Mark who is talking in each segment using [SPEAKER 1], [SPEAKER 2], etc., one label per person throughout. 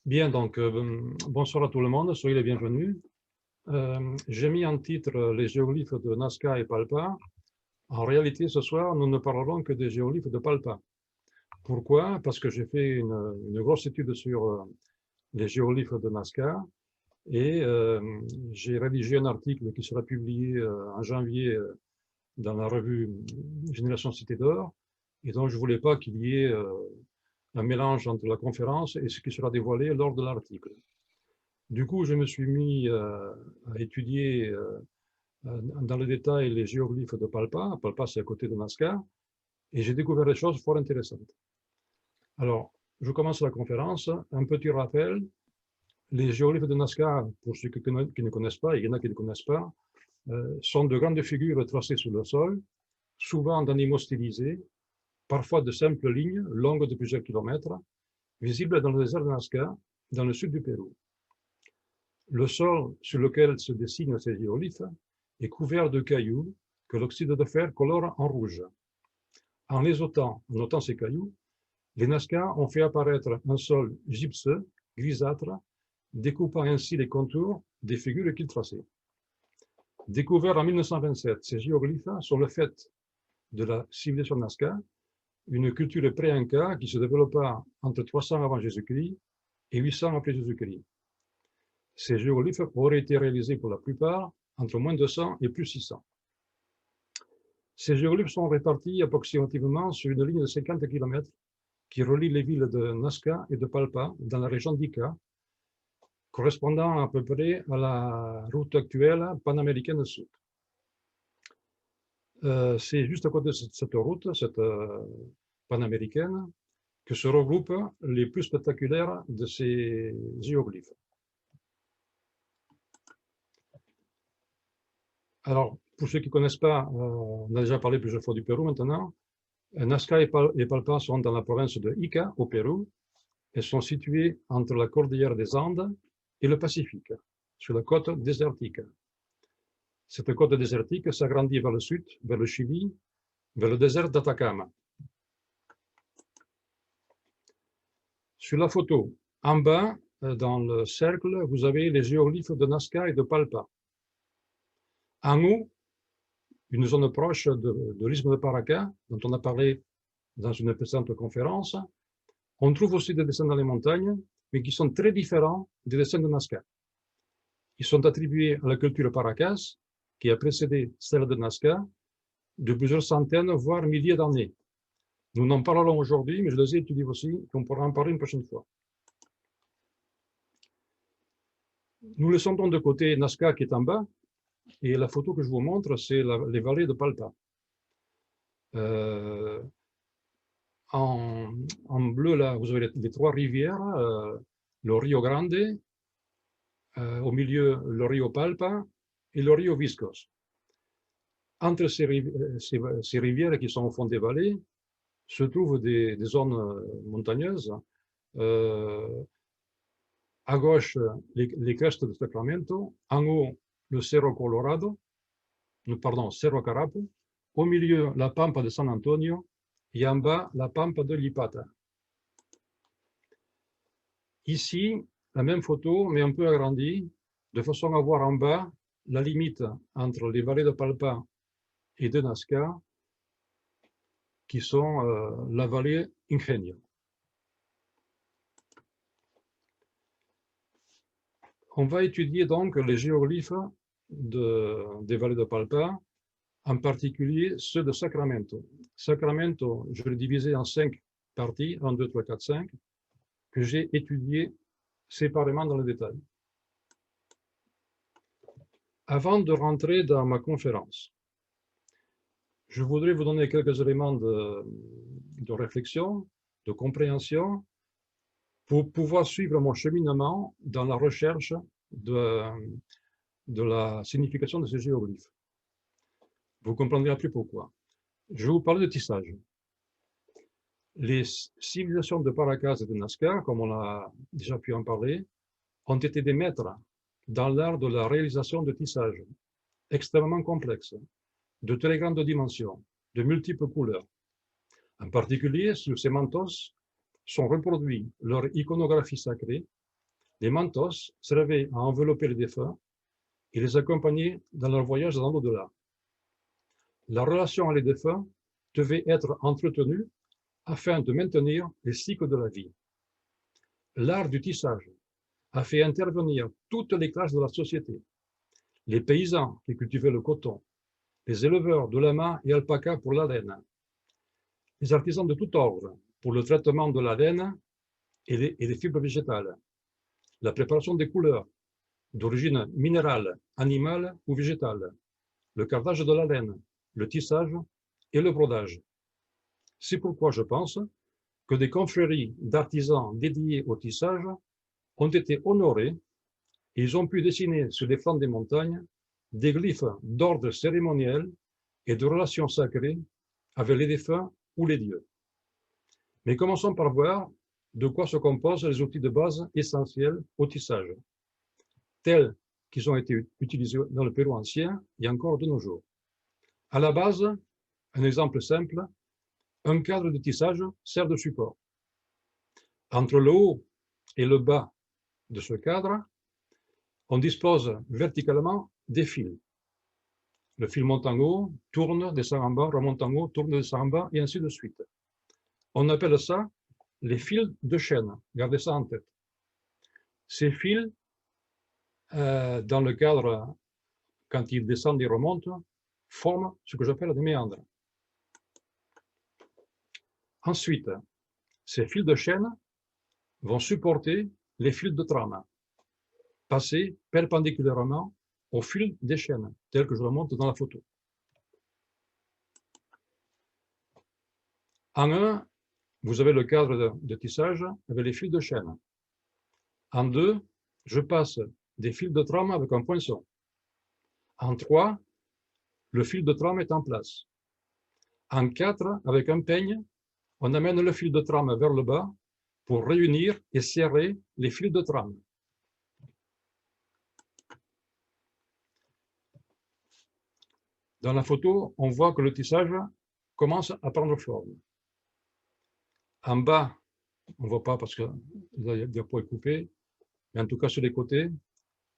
[SPEAKER 1] Bien, donc bonsoir à tout le monde, soyez les bienvenus. J'ai mis en titre les géoglyphes de Nazca et Palpa. En réalité, ce soir, nous ne parlerons que des géoglyphes de Palpa. Pourquoi? Parce que j'ai fait une grosse étude sur les géoglyphes de Nazca et j'ai rédigé un article qui sera publié en janvier dans la revue Génération Cité d'Or. Et donc, je ne voulais pas qu'il y ait un mélange entre la conférence et ce qui sera dévoilé lors de l'article. Du coup, je me suis mis à étudier dans le détail les géoglyphes de Palpa. Palpa, c'est à côté de Nazca. Et j'ai découvert des choses fort intéressantes. Alors, je commence la conférence. Un petit rappel. Les géoglyphes de Nazca, pour ceux qui ne connaissent pas, il y en a qui ne connaissent pas, sont de grandes figures tracées sur le sol, souvent d'animaux stylisés, parfois de simples lignes longues de plusieurs kilomètres, visibles dans le désert de Nazca, dans le sud du Pérou. Le sol sur lequel se dessinent ces géoglyphes est couvert de cailloux que l'oxyde de fer colore en rouge. En notant ces cailloux, les Nazca ont fait apparaître un sol gypseux, grisâtre, découpant ainsi les contours des figures qu'ils traçaient. Découverts en 1927, ces géoglyphes sont le fait de la civilisation Nazca, une culture pré-inca qui se développa entre 300 avant Jésus-Christ et 800 après Jésus-Christ. Ces géoglyphes auraient été réalisés pour la plupart entre moins 200 et plus 600. Ces géoglyphes sont répartis approximativement sur une ligne de 50 km qui relie les villes de Nazca et de Palpa dans la région d'Ica, correspondant à peu près à la route actuelle panaméricaine sud. C'est juste à côté de cette route, cette panaméricaine, que se regroupent les plus spectaculaires de ces géoglyphes. Alors, pour ceux qui ne connaissent pas, on a déjà parlé plusieurs fois du Pérou maintenant. Nazca et Palpa sont dans la province de Ica, au Pérou, et sont situés entre la cordillère des Andes et le Pacifique, sur la côte désertique. Cette côte désertique s'agrandit vers le sud, vers le Chili, vers le désert d'Atacama. Sur la photo, en bas, dans le cercle, vous avez les géoglyphes de Nazca et de Palpa. En haut, une zone proche de l'isthme de Paracas, dont on a parlé dans une précédente conférence. On trouve aussi des dessins dans les montagnes, mais qui sont très différents des dessins de Nazca. Ils sont attribués à la culture Paracas, qui a précédé celle de Nazca, de plusieurs centaines, voire milliers d'années. Nous n'en parlerons aujourd'hui, mais je les ai étudiés aussi, et on pourra en parler une prochaine fois. Nous laissons donc de côté Nazca qui est en bas, et la photo que je vous montre, c'est les vallées de Palpa. En bleu, là, vous avez les trois rivières, le Rio Grande, au milieu, le Rio Palpa et le Rio Viscos. Entre ces rivières qui sont au fond des vallées, se trouvent des zones montagneuses. À gauche, les crestes de Sacramento, en haut, le Cerro Colorado, pardon, Cerro Carapo, au milieu, la Pampa de San Antonio, et en bas, la Pampa de Lipata. Ici, la même photo, mais un peu agrandie, de façon à voir en bas la limite entre les vallées de Palpa et de Nazca, qui sont la vallée Ingenio. On va étudier donc les géoglyphes des vallées de Palpa, en particulier ceux de Sacramento. Sacramento, je l'ai divisé en 5 parties, 1, 2, 3, 4, 5, que j'ai étudiées séparément dans le détail. Avant de rentrer dans ma conférence, je voudrais vous donner quelques éléments de réflexion, de compréhension, pour pouvoir suivre mon cheminement dans la recherche de la signification de ces géoglyphes. Vous comprendrez après pourquoi. Je vais vous parler de tissage. Les civilisations de Paracas et de Nazca, comme on a déjà pu en parler, ont été des maîtres dans l'art de la réalisation de tissage, extrêmement complexe, de très grandes dimensions, de multiples couleurs. En particulier, sur ces mantos sont reproduits leur iconographie sacrée, Les mantos servaient à envelopper les défunts et les accompagner dans leur voyage dans l'au-delà. La relation à les défunts devait être entretenue afin de maintenir les cycles de la vie. L'art du tissage a fait intervenir toutes les classes de la société. Les paysans qui cultivaient le coton, les éleveurs de lama et alpaca pour la laine, les artisans de tout ordre pour le traitement de la laine et des fibres végétales, la préparation des couleurs d'origine minérale, animale ou végétale, le cardage de la laine, le tissage et le brodage. C'est pourquoi je pense que des confréries d'artisans dédiés au tissage ont été honorés et ils ont pu dessiner sur les flancs des montagnes des glyphes d'ordre cérémoniel et de relations sacrées avec les défunts ou les dieux. Mais commençons par voir de quoi se composent les outils de base essentiels au tissage, tels qu'ils ont été utilisés dans le Pérou ancien et encore de nos jours. À la base, un exemple simple, un cadre de tissage sert de support. Entre le haut et le bas de ce cadre, on dispose verticalement des fils. Le fil monte en haut, tourne, descend en bas, remonte en haut, tourne, descend en bas, et ainsi de suite. On appelle ça les fils de chaîne. Gardez ça en tête. Ces fils, dans le cadre, quand ils descendent et remontent, forment ce que j'appelle des méandres. Ensuite, ces fils de chaîne vont supporter les fils de trame, passer perpendiculairement au fil des chaînes, tel que je le montre dans la photo. En un, vous avez le cadre de tissage avec les fils de chaîne. En deux, je passe des fils de trame avec un poinçon. En trois, le fil de trame est en place. En quatre, avec un peigne, on amène le fil de trame vers le bas pour réunir et serrer les fils de trame. Dans la photo, on voit que le tissage commence à prendre forme. En bas, on ne voit pas parce que le diapo est coupé, mais en tout cas sur les côtés,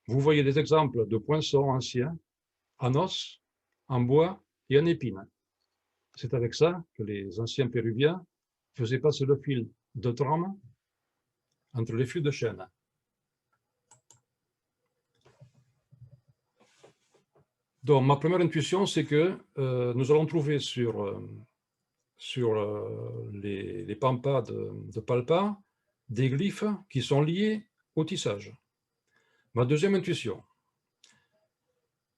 [SPEAKER 1] vous voyez des exemples de poinçons anciens en os, en bois et en épine. C'est avec ça que les anciens péruviens faisaient passer le fil de trame entre les fils de chaîne. Donc, ma première intuition, c'est que nous allons trouver sur les pampas de Palpa des glyphes qui sont liés au tissage. Ma deuxième intuition,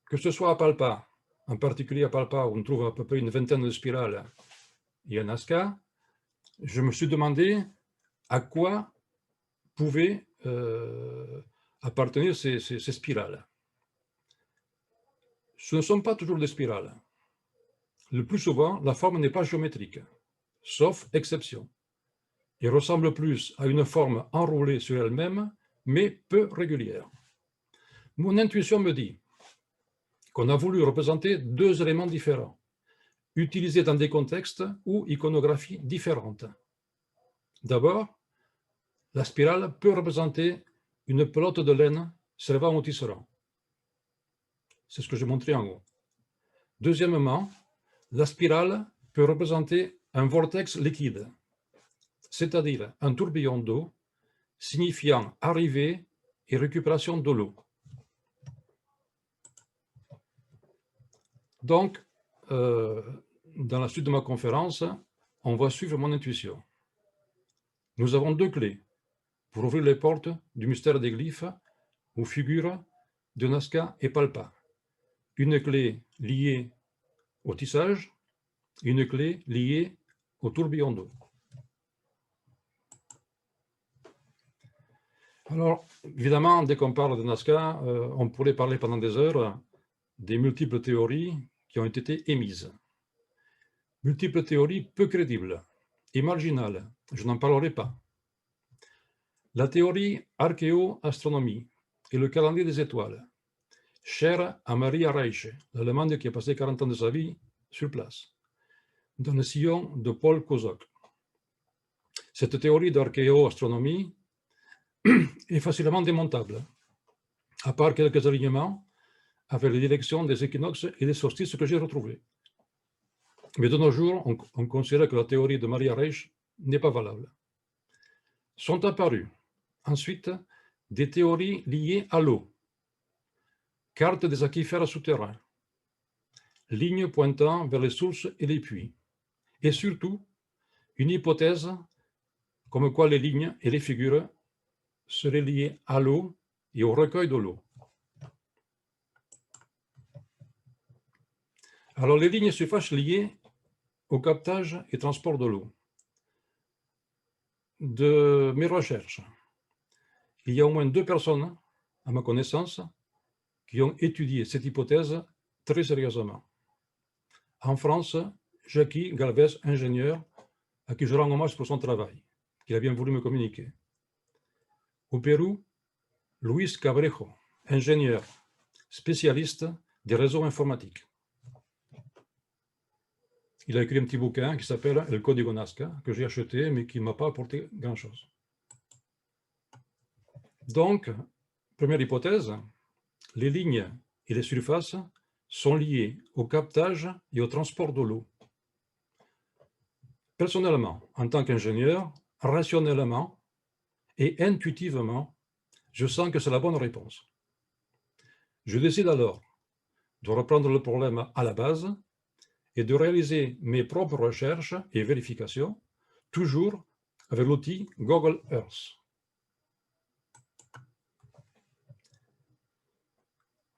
[SPEAKER 1] que ce soit à Palpa, en particulier à Palpa, où on trouve à peu près une vingtaine de spirales et un Nazca, je me suis demandé à quoi pouvaient appartenir ces spirales. Ce ne sont pas toujours des spirales. Le plus souvent, la forme n'est pas géométrique, sauf exception, et ressemble plus à une forme enroulée sur elle-même, mais peu régulière. Mon intuition me dit qu'on a voulu représenter deux éléments différents, utilisés dans des contextes ou iconographies différentes. D'abord, la spirale peut représenter une pelote de laine servant au tisserand. C'est ce que j'ai montré en haut. Deuxièmement, la spirale peut représenter un vortex liquide, c'est-à-dire un tourbillon d'eau signifiant arrivée et récupération de l'eau. Donc, dans la suite de ma conférence, on va suivre mon intuition. Nous avons deux clés pour ouvrir les portes du mystère des glyphes aux figures de Nazca et Palpa. Une clé liée au tissage, une clé liée au tourbillon d'eau. Alors, évidemment, dès qu'on parle de Nazca, on pourrait parler pendant des heures des multiples théories qui ont été émises. Multiples théories peu crédibles et marginales, je n'en parlerai pas. La théorie archéo-astronomie et le calendrier des étoiles, chère à Maria Reiche, l'Allemande qui a passé 40 ans de sa vie sur place, dans le sillon de Paul Kozak. Cette théorie d'archéo-astronomie est facilement démontable, à part quelques alignements avec les directions des équinoxes et des solstices que j'ai retrouvés. Mais de nos jours, on considère que la théorie de Maria Reich n'est pas valable. Sont apparues ensuite des théories liées à l'eau, carte des aquifères souterrains, lignes pointant vers les sources et les puits, et surtout une hypothèse comme quoi les lignes et les figures seraient liées à l'eau et au recueil de l'eau. Alors les lignes se fâchent liées au captage et transport de l'eau. De mes recherches, il y a au moins 2 personnes, à ma connaissance, qui ont étudié cette hypothèse très sérieusement. En France, Jackie Galvez, ingénieur, à qui je rends hommage pour son travail, qu'il a bien voulu me communiquer. Au Pérou, Luis Cabrejo, ingénieur, spécialiste des réseaux informatiques. Il a écrit un petit bouquin qui s'appelle El Código Nazca, que j'ai acheté, mais qui ne m'a pas apporté grand-chose. Donc, première hypothèse, les lignes et les surfaces sont liées au captage et au transport de l'eau. Personnellement, en tant qu'ingénieur, rationnellement et intuitivement, je sens que c'est la bonne réponse. Je décide alors de reprendre le problème à la base et de réaliser mes propres recherches et vérifications, toujours avec l'outil Google Earth.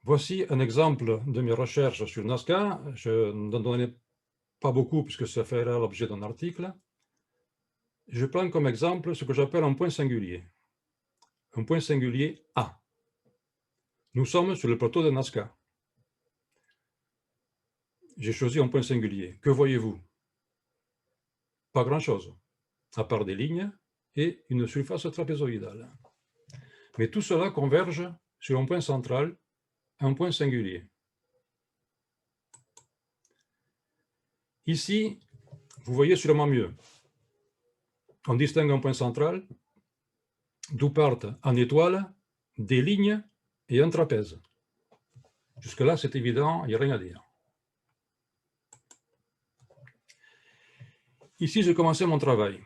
[SPEAKER 1] Voici un exemple de mes recherches sur Nazca. Je n'en donnerai pas beaucoup puisque ça fera l'objet d'un article. Je prends comme exemple ce que j'appelle un point singulier. Un point singulier A. Nous sommes sur le plateau de Nazca. J'ai choisi un point singulier. Que voyez-vous? Pas grand-chose, à part des lignes et une surface trapézoïdale. Mais tout cela converge sur un point central, un point singulier. Ici, vous voyez sûrement mieux. On distingue un point central, d'où partent en étoile des lignes et un trapèze. Jusque-là, c'est évident, il n'y a rien à dire. Ici, j'ai commencé mon travail.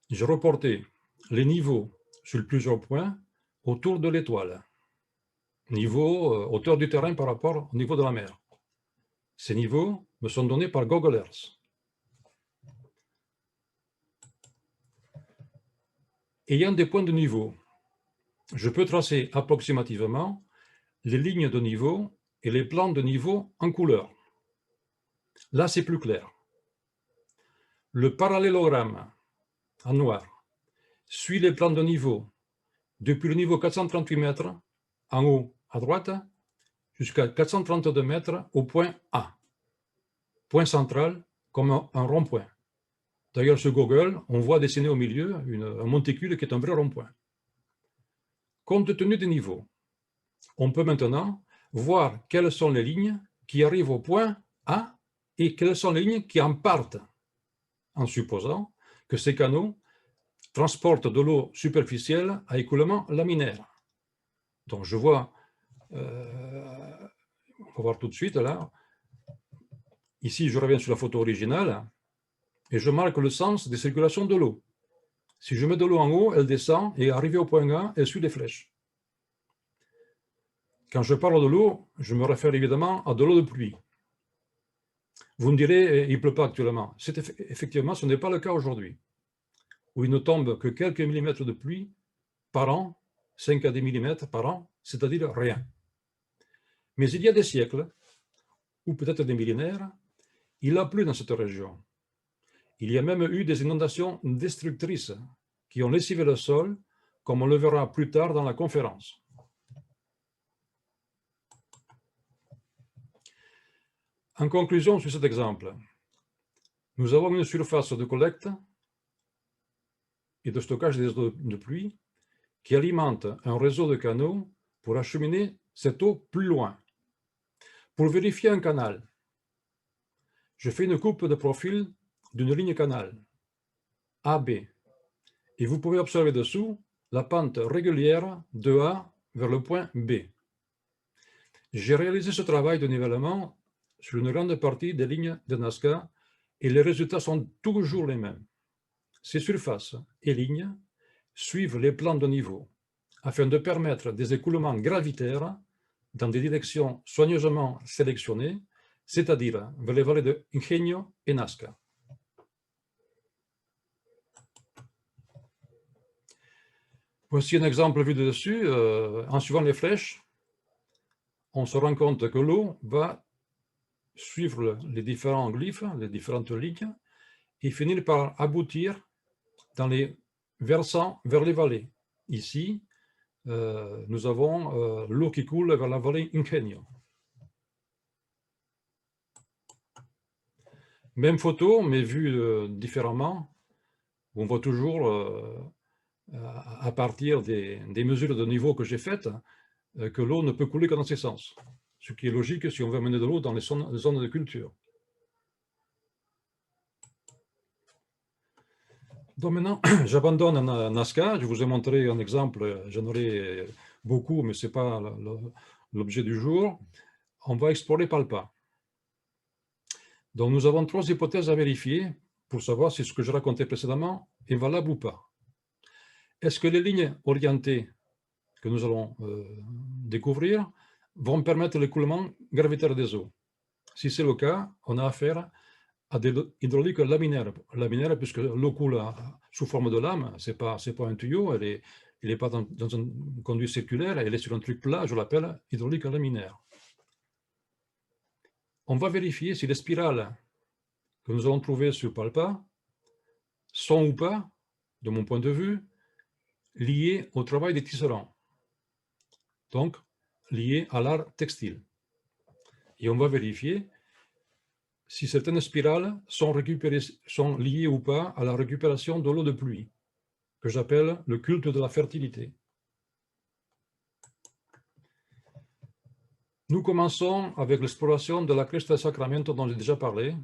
[SPEAKER 1] J'ai reporté les niveaux sur plusieurs points autour de l'étoile. Niveau, hauteur du terrain par rapport au niveau de la mer. Ces niveaux me sont donnés par Google Earth. Ayant des points de niveau, je peux tracer approximativement les lignes de niveau et les plans de niveau en couleur. Là, c'est plus clair. Le parallélogramme en noir suit les plans de niveau depuis le niveau 438 mètres en haut à droite jusqu'à 432 mètres au point A, point central comme un rond-point. D'ailleurs, sur Google, on voit dessiner au milieu un monticule qui est un vrai rond-point. Compte tenu des niveaux, on peut maintenant voir quelles sont les lignes qui arrivent au point A et quelles sont les lignes qui en partent, en supposant que ces canaux transportent de l'eau superficielle à écoulement laminaire. Donc je vois, on va voir tout de suite là, ici je reviens sur la photo originale et je marque le sens des circulations de l'eau. Si je mets de l'eau en haut, elle descend et arrivée au point A, elle suit les flèches. Quand je parle de l'eau, je me réfère évidemment à de l'eau de pluie. Vous me direz, il ne pleut pas actuellement. Effectivement, ce n'est pas le cas aujourd'hui, où il ne tombe que quelques millimètres de pluie par an, 5 à 10 millimètres par an, c'est-à-dire rien. Mais il y a des siècles, ou peut-être des millénaires, il a plu dans cette région. Il y a même eu des inondations destructrices qui ont lessivé le sol, comme on le verra plus tard dans la conférence. En conclusion sur cet exemple, nous avons une surface de collecte et de stockage des eaux de pluie qui alimente un réseau de canaux pour acheminer cette eau plus loin. Pour vérifier un canal, je fais une coupe de profil d'une ligne canal, AB, et vous pouvez observer dessous la pente régulière de A vers le point B. J'ai réalisé ce travail de nivellement sur une grande partie des lignes de Nazca et les résultats sont toujours les mêmes. Ces surfaces et lignes suivent les plans de niveau afin de permettre des écoulements gravitaires dans des directions soigneusement sélectionnées, c'est-à-dire vers les vallées de Ingenio et Nazca. Voici un exemple vu de dessus. En suivant les flèches, on se rend compte que l'eau va suivre les différents glyphes, les différentes lignes, et finir par aboutir dans les versants vers les vallées. Ici, nous avons l'eau qui coule vers la vallée Ingenio. Même photo, mais vue différemment. On voit toujours, à partir des mesures de niveau que j'ai faites, que l'eau ne peut couler que dans ces sens. Ce qui est logique si on veut amener de l'eau dans les zones de culture. Donc maintenant, j'abandonne Nazca. Je vous ai montré un exemple, j'en aurai beaucoup, mais ce n'est pas l'objet du jour. On va explorer Palpa. Donc nous avons 3 hypothèses à vérifier pour savoir si ce que je racontais précédemment est valable ou pas. Est-ce que les lignes orientées que nous allons découvrir vont permettre l'écoulement gravitaire des eaux? Si c'est le cas, on a affaire à des hydrauliques laminaires. Laminaires, puisque l'eau coule sous forme de lame, ce n'est pas un tuyau, elle n'est pas dans un conduit circulaire, elle est sur un truc plat, je l'appelle hydraulique laminaire. On va vérifier si les spirales que nous allons trouver sur Palpa sont ou pas, de mon point de vue, liées au travail des tisserands, donc liées à l'art textile. Et on va vérifier si certaines spirales sont liées ou pas à la récupération de l'eau de pluie, que j'appelle le culte de la fertilité. Nous commençons avec l'exploration de la Cresta de Sacramento dont j'ai déjà parlé,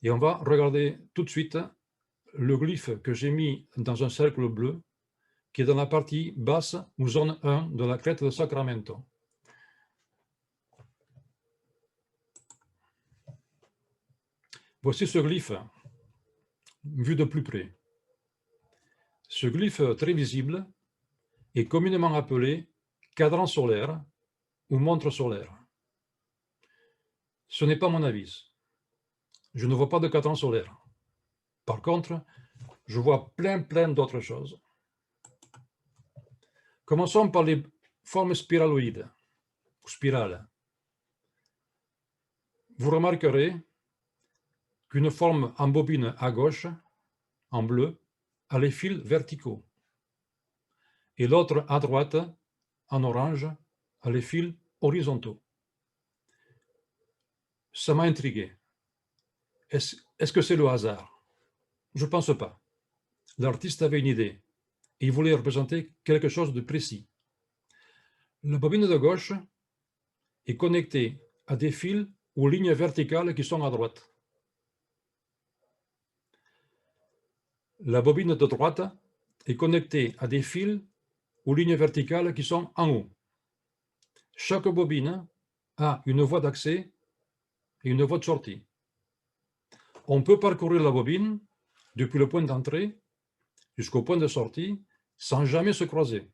[SPEAKER 1] et on va regarder tout de suite le glyphe que j'ai mis dans un cercle bleu, qui est dans la partie basse ou zone 1 de la crête de Sacramento. Voici ce glyphe, vu de plus près. Ce glyphe très visible est communément appelé cadran solaire ou montre solaire. Ce n'est pas mon avis. Je ne vois pas de cadran solaire. Par contre, je vois plein d'autres choses. Commençons par les formes spiraloïdes, ou spirales. Vous remarquerez qu'une forme en bobine à gauche, en bleu, a les fils verticaux, et l'autre à droite, en orange, a les fils horizontaux. Ça m'a intrigué. Est-ce que c'est le hasard? Je ne pense pas. L'artiste avait une idée, et il voulait représenter quelque chose de précis. La bobine de gauche est connectée à des fils ou lignes verticales qui sont à droite. La bobine de droite est connectée à des fils ou lignes verticales qui sont en haut. Chaque bobine a une voie d'accès et une voie de sortie. On peut parcourir la bobine depuis le point d'entrée jusqu'au point de sortie sans jamais se croiser.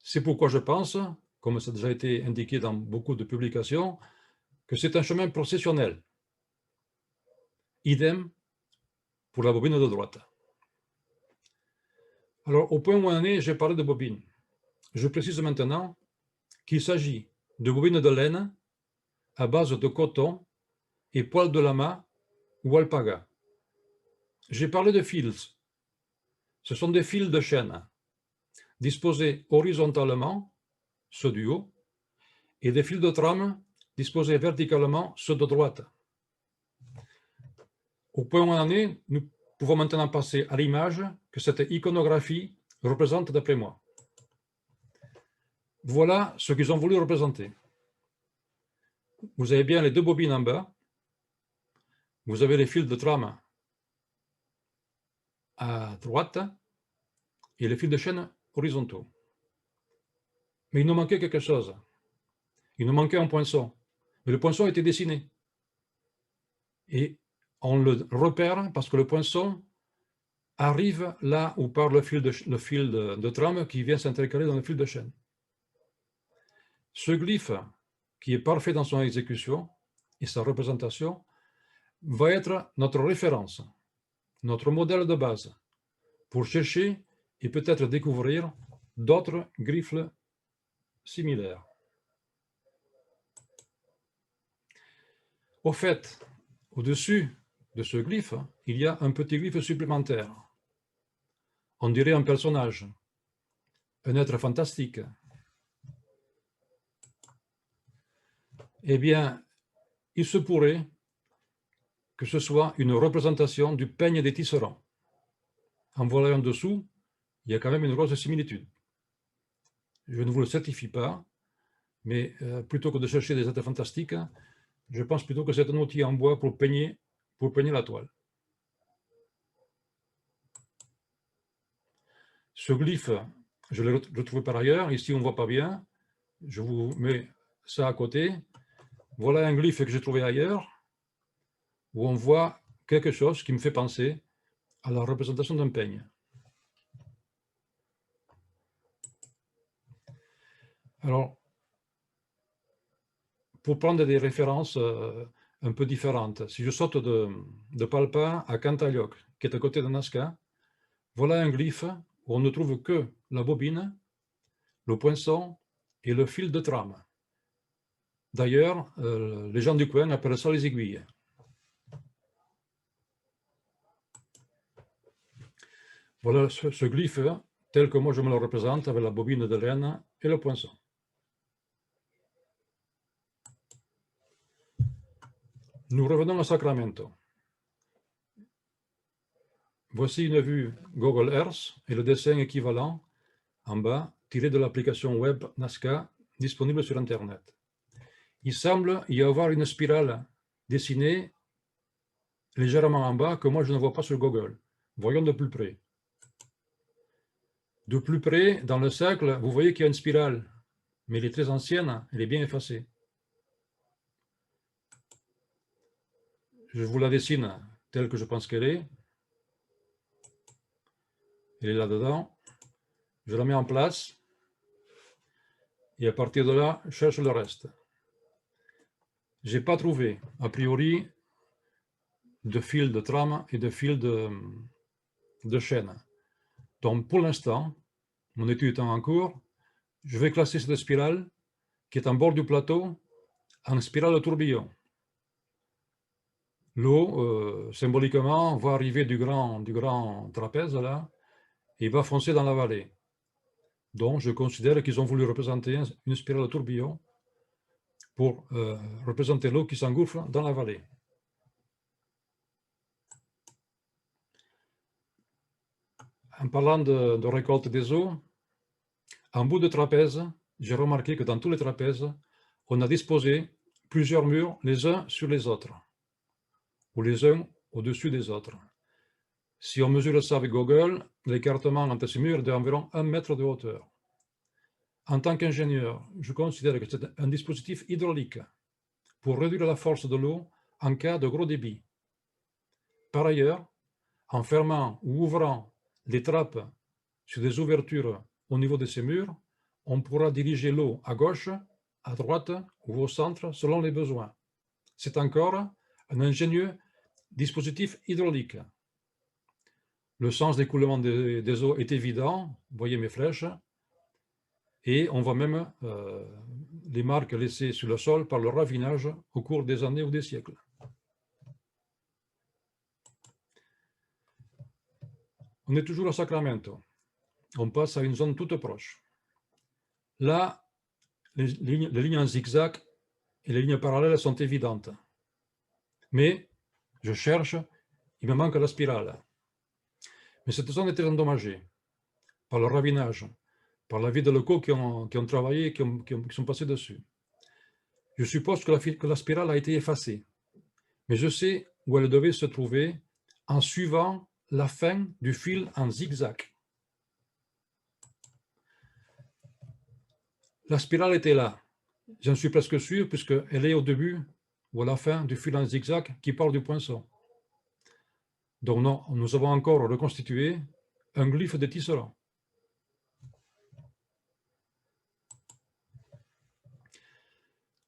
[SPEAKER 1] C'est pourquoi je pense, comme ça a déjà été indiqué dans beaucoup de publications, que c'est un chemin processionnel. Idem pour la bobine de droite. Alors, au point où on en est, j'ai parlé de bobine. Je précise maintenant qu'il s'agit de bobines de laine à base de coton et poils de lama ou alpaga. J'ai parlé de fils. Ce sont des fils de chêne disposés horizontalement, ceux du haut, et des fils de trame disposés verticalement, ceux de droite. Au point où on en est, nous pouvons maintenant passer à l'image que cette iconographie représente d'après moi. Voilà ce qu'ils ont voulu représenter. Vous avez bien les 2 bobines en bas. Vous avez les fils de trame à droite et les fils de chaîne horizontaux. Mais il nous manquait quelque chose. Il nous manquait un poinçon. Mais le poinçon était dessiné. Et on le repère parce que le poinçon arrive là où part le fil de trame qui vient s'intercaler dans le fil de chaîne. Ce glyphe, qui est parfait dans son exécution et sa représentation, va être notre référence, notre modèle de base, pour chercher et peut-être découvrir d'autres glyphes similaires. Au fait, au-dessus de ce glyphe, il y a un petit glyphe supplémentaire. On dirait un personnage, un être fantastique. Eh bien, il se pourrait que ce soit une représentation du peigne des tisserands. En voyant en dessous, il y a quand même une grosse similitude. Je ne vous le certifie pas, mais plutôt que de chercher des êtres fantastiques, je pense plutôt que c'est un outil en bois pour peigner la toile. Ce glyphe, je l'ai retrouvé par ailleurs. Ici, on ne voit pas bien. Je vous mets ça à côté. Voilà un glyphe que j'ai trouvé ailleurs, où on voit quelque chose qui me fait penser à la représentation d'un peigne. Alors, pour prendre des références un peu différentes, si je saute de Palpa à Cantaloupe, qui est à côté de Nazca, voilà un glyphe où on ne trouve que la bobine, le poinçon et le fil de trame. D'ailleurs, les gens du coin appellent ça les aiguilles. Voilà ce glyphe tel que moi je me le représente avec la bobine de laine et le poinçon. Nous revenons à Sacramento. Voici une vue Google Earth et le dessin équivalent en bas, tiré de l'application web Nazca disponible sur Internet. Il semble y avoir une spirale dessinée légèrement en bas que moi je ne vois pas sur Google. Voyons de plus près. De plus près, dans le cercle, vous voyez qu'il y a une spirale, mais elle est très ancienne, elle est bien effacée. Je vous la dessine telle que je pense qu'elle est. Elle est là-dedans. Je la mets en place. Et à partir de là, je cherche le reste. Je n'ai pas trouvé, a priori, de fil de trame et de fil de chaîne. Donc, pour l'instant, mon étude étant en cours, je vais classer cette spirale qui est en bord du plateau en spirale de tourbillon. L'eau, symboliquement, va arriver du grand trapèze, là, et va foncer dans la vallée. Donc, je considère qu'ils ont voulu représenter une spirale de tourbillon pour représenter l'eau qui s'engouffre dans la vallée. En parlant de récolte des eaux, en bout de trapèze, j'ai remarqué que dans tous les trapèzes, on a disposé plusieurs murs les uns sur les autres, ou les uns au-dessus des autres. Si on mesure ça avec Google, l'écartement entre ces murs est d'environ 1 mètre de hauteur. En tant qu'ingénieur, je considère que c'est un dispositif hydraulique pour réduire la force de l'eau en cas de gros débit. Par ailleurs, en fermant ou ouvrant les trappes sur des ouvertures au niveau de ces murs, on pourra diriger l'eau à gauche, à droite ou au centre selon les besoins. C'est encore un ingénieux dispositif hydraulique. Le sens d'écoulement des eaux est évident, vous voyez mes flèches, et on voit même les marques laissées sur le sol par le ravinage au cours des années ou des siècles. On est toujours à Sacramento. On passe à une zone toute proche. Là, les lignes en zigzag et les lignes parallèles sont évidentes. Mais je cherche, il me manque la spirale. Mais cette zone est très endommagée par le ravinage, par la vie de locaux qui ont travaillé, qui sont passés dessus. Je suppose que la spirale a été effacée, mais je sais où elle devait se trouver en suivant la fin du fil en zigzag. La spirale était là. J'en suis presque sûr, puisqu'elle est au début ou à la fin du fil en zigzag qui part du poinçon. Donc non, nous avons encore reconstitué un glyphe de tisserand.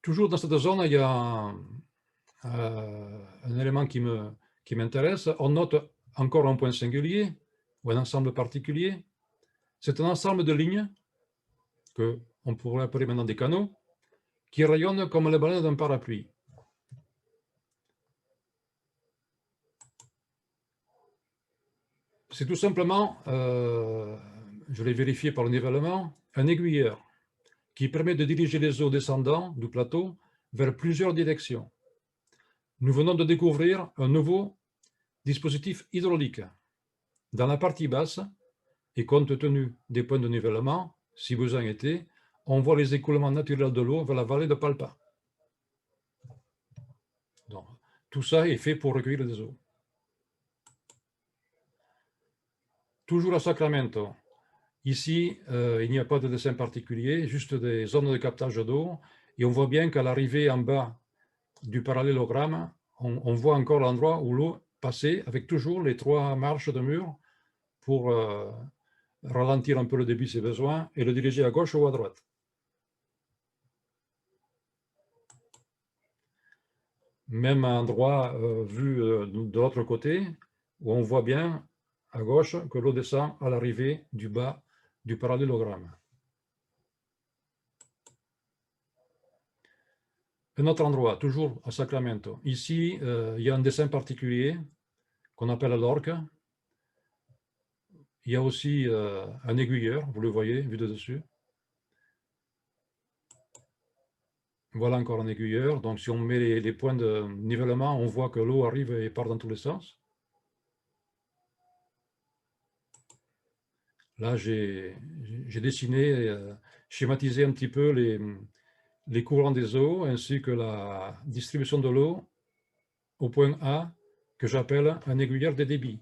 [SPEAKER 1] Toujours dans cette zone, il y a un élément qui m'intéresse. On note encore un point singulier ou un ensemble particulier. C'est un ensemble de lignes qu'on pourrait appeler maintenant des canaux qui rayonnent comme les baleines d'un parapluie. C'est tout simplement, je l'ai vérifié par le nivellement, un aiguilleur qui permet de diriger les eaux descendant du plateau vers plusieurs directions. Nous venons de découvrir un nouveau dispositif hydraulique. Dans la partie basse, et compte tenu des points de nivellement, si besoin était, on voit les écoulements naturels de l'eau vers la vallée de Palpa. Donc, tout ça est fait pour recueillir des eaux. Toujours à Sacramento, ici, il n'y a pas de dessin particulier, juste des zones de captage d'eau, et on voit bien qu'à l'arrivée en bas du parallélogramme, on voit encore l'endroit où l'eau passait, avec toujours les 3 marches de mur pour ralentir un peu le débit si besoin, et le diriger à gauche ou à droite. Même endroit vu de l'autre côté, où on voit bien à gauche que l'eau descend à l'arrivée du bas du parallélogramme. Un autre endroit, toujours à Sacramento. Ici, il y a un dessin particulier qu'on appelle l'orque. Il y a aussi un aiguilleur, vous le voyez, vu de dessus. Voilà encore un aiguilleur. Donc, si on met les points de nivellement, on voit que l'eau arrive et part dans tous les sens. Là, j'ai dessiné, schématisé un petit peu les courants des eaux ainsi que la distribution de l'eau au point A, que j'appelle un aiguilleur des débits.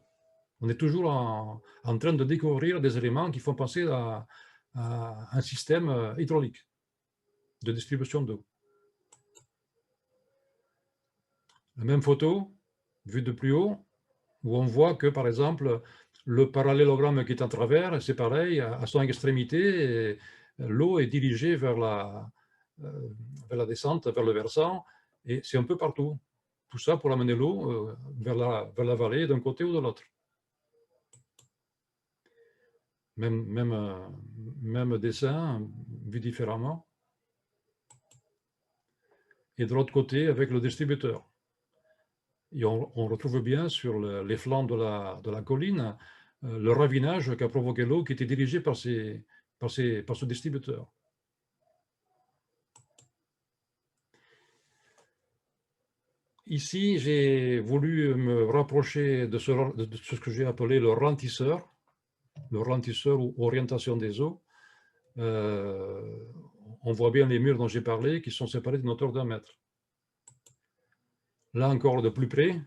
[SPEAKER 1] On est toujours en train de découvrir des éléments qui font penser à un système hydraulique de distribution d'eau. La même photo, vue de plus haut, où on voit que, par exemple, le parallélogramme qui est en travers, c'est pareil, à son extrémité, l'eau est dirigée vers la descente, vers le versant, et c'est un peu partout. Tout ça pour amener l'eau vers la vallée d'un côté ou de l'autre. Même dessin, vu différemment. Et de l'autre côté, avec le distributeur. Et on retrouve bien sur les flancs de la colline le ravinage qu'a provoqué l'eau qui était dirigée par ce distributeur. Ici, j'ai voulu me rapprocher de ce que j'ai appelé le ralentisseur ou orientation des eaux. On voit bien les murs dont j'ai parlé qui sont séparés d'une hauteur d'1 mètre. Là encore de plus près,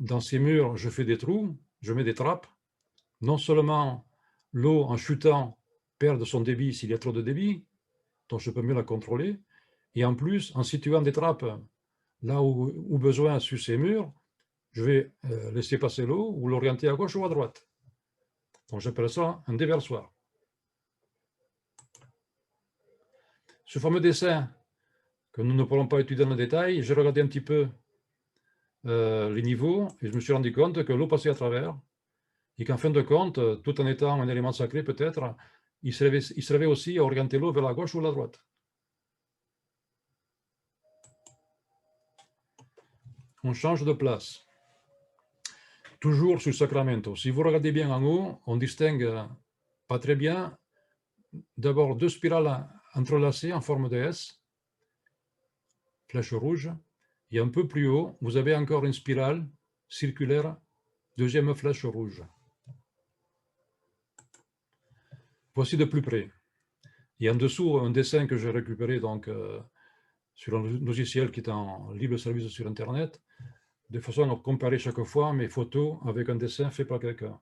[SPEAKER 1] dans ces murs, je fais des trous, je mets des trappes. Non seulement l'eau en chutant perd de son débit s'il y a trop de débit, donc je peux mieux la contrôler, et en plus, en situant des trappes là où besoin sur ces murs, je vais laisser passer l'eau ou l'orienter à gauche ou à droite. Donc j'appelle ça un déversoir. Ce fameux dessin que nous ne pourrons pas étudier dans le détail, j'ai regardé un petit peu les niveaux et je me suis rendu compte que l'eau passait à travers et qu'en fin de compte, tout en étant un élément sacré peut-être, il servait aussi à orienter l'eau vers la gauche ou la droite. On change de place. Toujours sur Sacramento. Si vous regardez bien en haut, on distingue pas très bien d'abord 2 spirales entrelacées en forme de S, flèche rouge, et un peu plus haut, vous avez encore une spirale circulaire, deuxième flèche rouge. Voici de plus près. Et en dessous, un dessin que j'ai récupéré donc, sur un logiciel qui est en libre service sur Internet, de façon à comparer chaque fois mes photos avec un dessin fait par quelqu'un.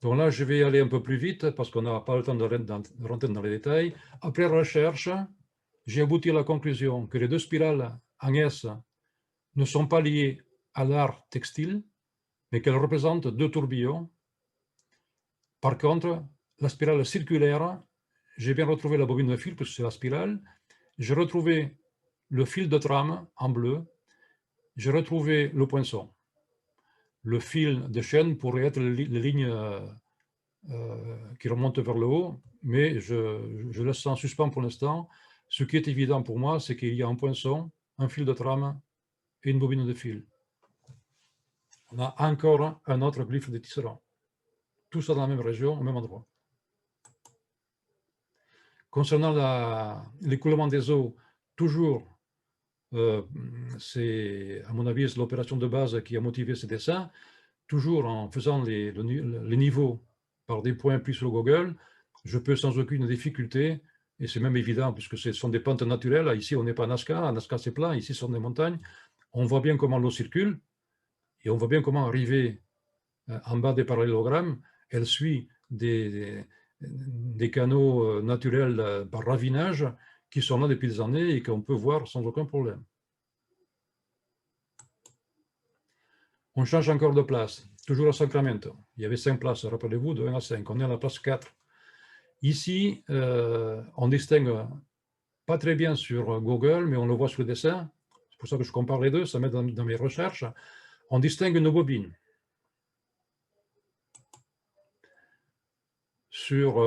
[SPEAKER 1] Donc là, je vais aller un peu plus vite parce qu'on n'a pas le temps de rentrer dans les détails. Après recherche, j'ai abouti à la conclusion que les deux spirales en S ne sont pas liées à l'art textile, mais qu'elles représentent deux tourbillons. Par contre, la spirale circulaire, j'ai bien retrouvé la bobine de fil, parce que c'est la spirale. J'ai retrouvé le fil de trame en bleu. J'ai retrouvé le poinçon. Le fil de chaîne pourrait être les lignes qui remontent vers le haut, mais je laisse ça en suspens pour l'instant. Ce qui est évident pour moi, c'est qu'il y a un poinçon, un fil de trame et une bobine de fil. On a encore un autre glyphe de tisserand. Tout ça dans la même région, au même endroit. Concernant l'écoulement des eaux, toujours, c'est, à mon avis, c'est l'opération de base qui a motivé ce dessin. Toujours en faisant les niveaux par des points pris sur le Google, je peux sans aucune difficulté, et c'est même évident puisque ce sont des pentes naturelles, ici on n'est pas à Nazca c'est plat, ici ce sont des montagnes, on voit bien comment l'eau circule, et on voit bien comment arriver en bas des parallélogrammes, elle suit des canaux naturels par ravinage qui sont là depuis des années et qu'on peut voir sans aucun problème. On change encore de place, toujours à Sacramento. Il y avait 5 places, rappelez-vous, de 1 à 5. On est à la place 4. Ici, on distingue pas très bien sur Google, mais on le voit sur le dessin. C'est pour ça que je compare les deux, ça m'aide dans mes recherches. On distingue nos bobines. Sur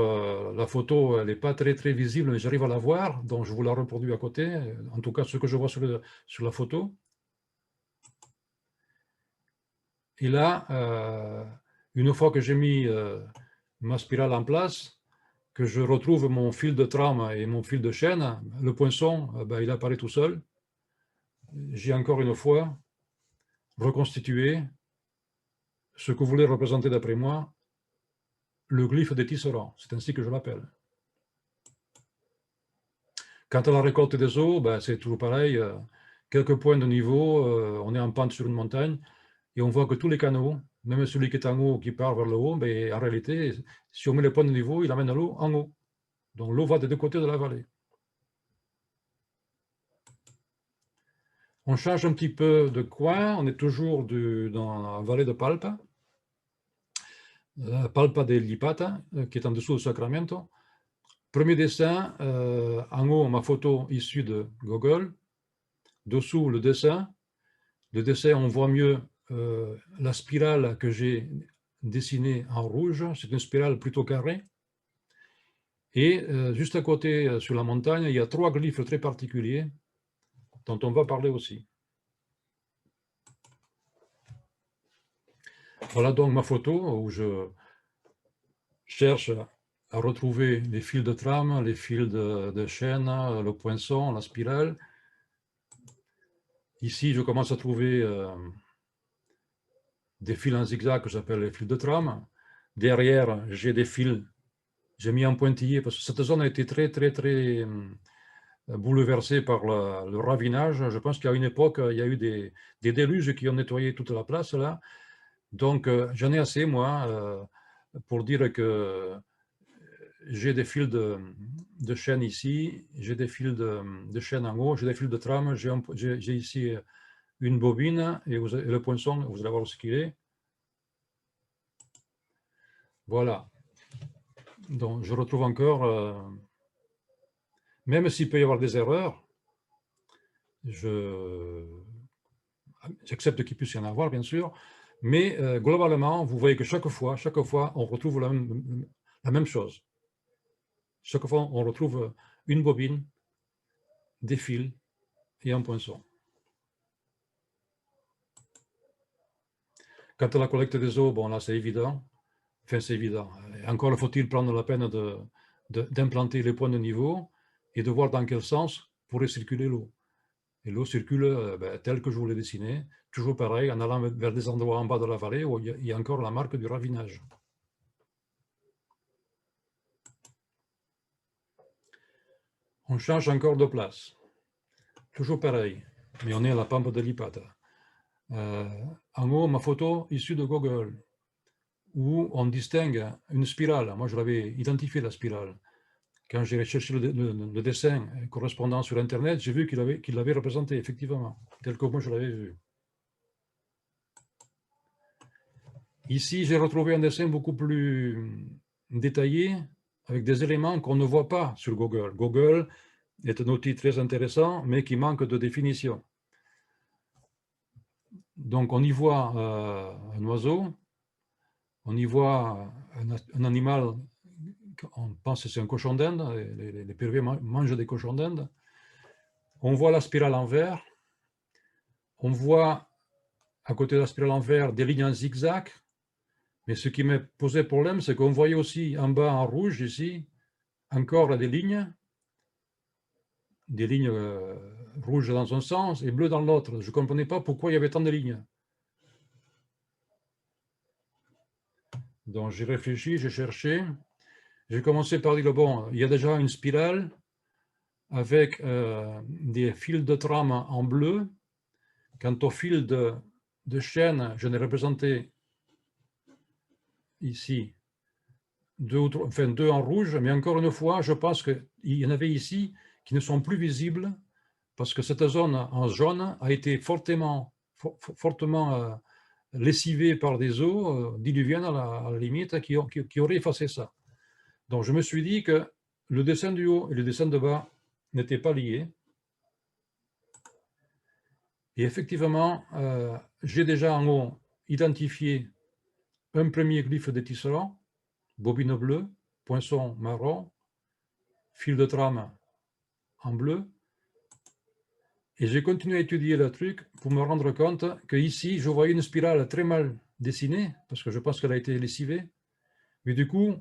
[SPEAKER 1] la photo, elle n'est pas très visible, mais j'arrive à la voir, donc je vous la reproduis à côté. En tout cas, ce que je vois sur la photo. Et là, une fois que j'ai mis ma spirale en place, que je retrouve mon fil de trame et mon fil de chaîne, le poinçon, il apparaît tout seul. J'ai encore une fois reconstitué ce que voulait représenter d'après moi le glyphe des tisserands. C'est ainsi que je l'appelle. Quant à la récolte des eaux, c'est toujours pareil. Quelques points de niveau, on est en pente sur une montagne, et on voit que tous les canaux, même celui qui est en haut, qui part vers le haut, en réalité, si on met les points de niveau, il amène l'eau en haut. Donc l'eau va des deux côtés de la vallée. On change un petit peu de coin, on est toujours dans la vallée de Palpa, Palpa del Lipata, qui est en dessous de Sacramento. Premier dessin, en haut, ma photo issue de Google. Dessous, le dessin. Le dessin, on voit mieux la spirale que j'ai dessinée en rouge. C'est une spirale plutôt carrée. Et juste à côté, sur la montagne, il y a 3 glyphes très particuliers dont on va parler aussi. Voilà donc ma photo où je cherche à retrouver les fils de trame, les fils de chaîne, le poinçon, la spirale. Ici, je commence à trouver des fils en zigzag que j'appelle les fils de trame. Derrière, j'ai des fils, j'ai mis en pointillé parce que cette zone a été très bouleversée par le ravinage. Je pense qu'à une époque, il y a eu des déluges qui ont nettoyé toute la place là. Donc, j'en ai assez, moi, pour dire que j'ai des fils de chaîne ici, j'ai des fils de chaîne en haut, j'ai des fils de trame, j'ai ici une bobine et le poinçon, vous allez voir ce qu'il est. Voilà. Donc, je retrouve encore, même s'il peut y avoir des erreurs, j'accepte qu'il puisse y en avoir, bien sûr, mais globalement, vous voyez que chaque fois, on retrouve la même chose. Chaque fois, on retrouve une bobine, des fils et un poinçon. Quant à la collecte des eaux, bon là c'est évident. Enfin c'est évident. Encore faut-il prendre la peine d'implanter les points de niveau et de voir dans quel sens pourrait circuler l'eau. Et l'eau circule telle que je vous l'ai dessinée, toujours pareil, en allant vers des endroits en bas de la vallée où il y a encore la marque du ravinage. On change encore de place. Toujours pareil, mais on est à la Pampa de Lipata. En haut, ma photo issue de Google, où on distingue une spirale. Moi, je l'avais identifié, la spirale. Quand j'ai recherché le dessin correspondant sur Internet, j'ai vu qu'il l'avait représenté, effectivement, tel que moi je l'avais vu. Ici, j'ai retrouvé un dessin beaucoup plus détaillé, avec des éléments qu'on ne voit pas sur Google. Google est un outil très intéressant, mais qui manque de définition. Donc, on y voit un oiseau, on y voit un animal, on pense que c'est un cochon d'Inde, les péruvers mangent des cochons d'Inde. On voit la spirale en vert, on voit à côté de la spirale en vert des lignes en zigzag, mais ce qui m'a posé problème, c'est qu'on voyait aussi en bas en rouge, ici, encore des lignes rouges dans un sens et bleues dans l'autre. Je ne comprenais pas pourquoi il y avait tant de lignes. Donc j'ai réfléchi, j'ai cherché. J'ai commencé par dire, bon, il y a déjà une spirale avec des fils de trame en bleu. Quant au fil de chaîne, je l'ai représenté ici, deux en rouge, mais encore une fois, je pense qu'il y en avait ici qui ne sont plus visibles parce que cette zone en jaune a été fortement lessivée par des eaux diluviennes à la limite qui auraient effacé ça. Donc je me suis dit que le dessin du haut et le dessin de bas n'étaient pas liés. Et effectivement, j'ai déjà en haut identifié un premier glyphe de tisserand, bobine bleue, poinçon marron, fil de trame en bleu. Et j'ai continué à étudier le truc pour me rendre compte qu'ici, je voyais une spirale très mal dessinée, parce que je pense qu'elle a été lessivée. Mais du coup,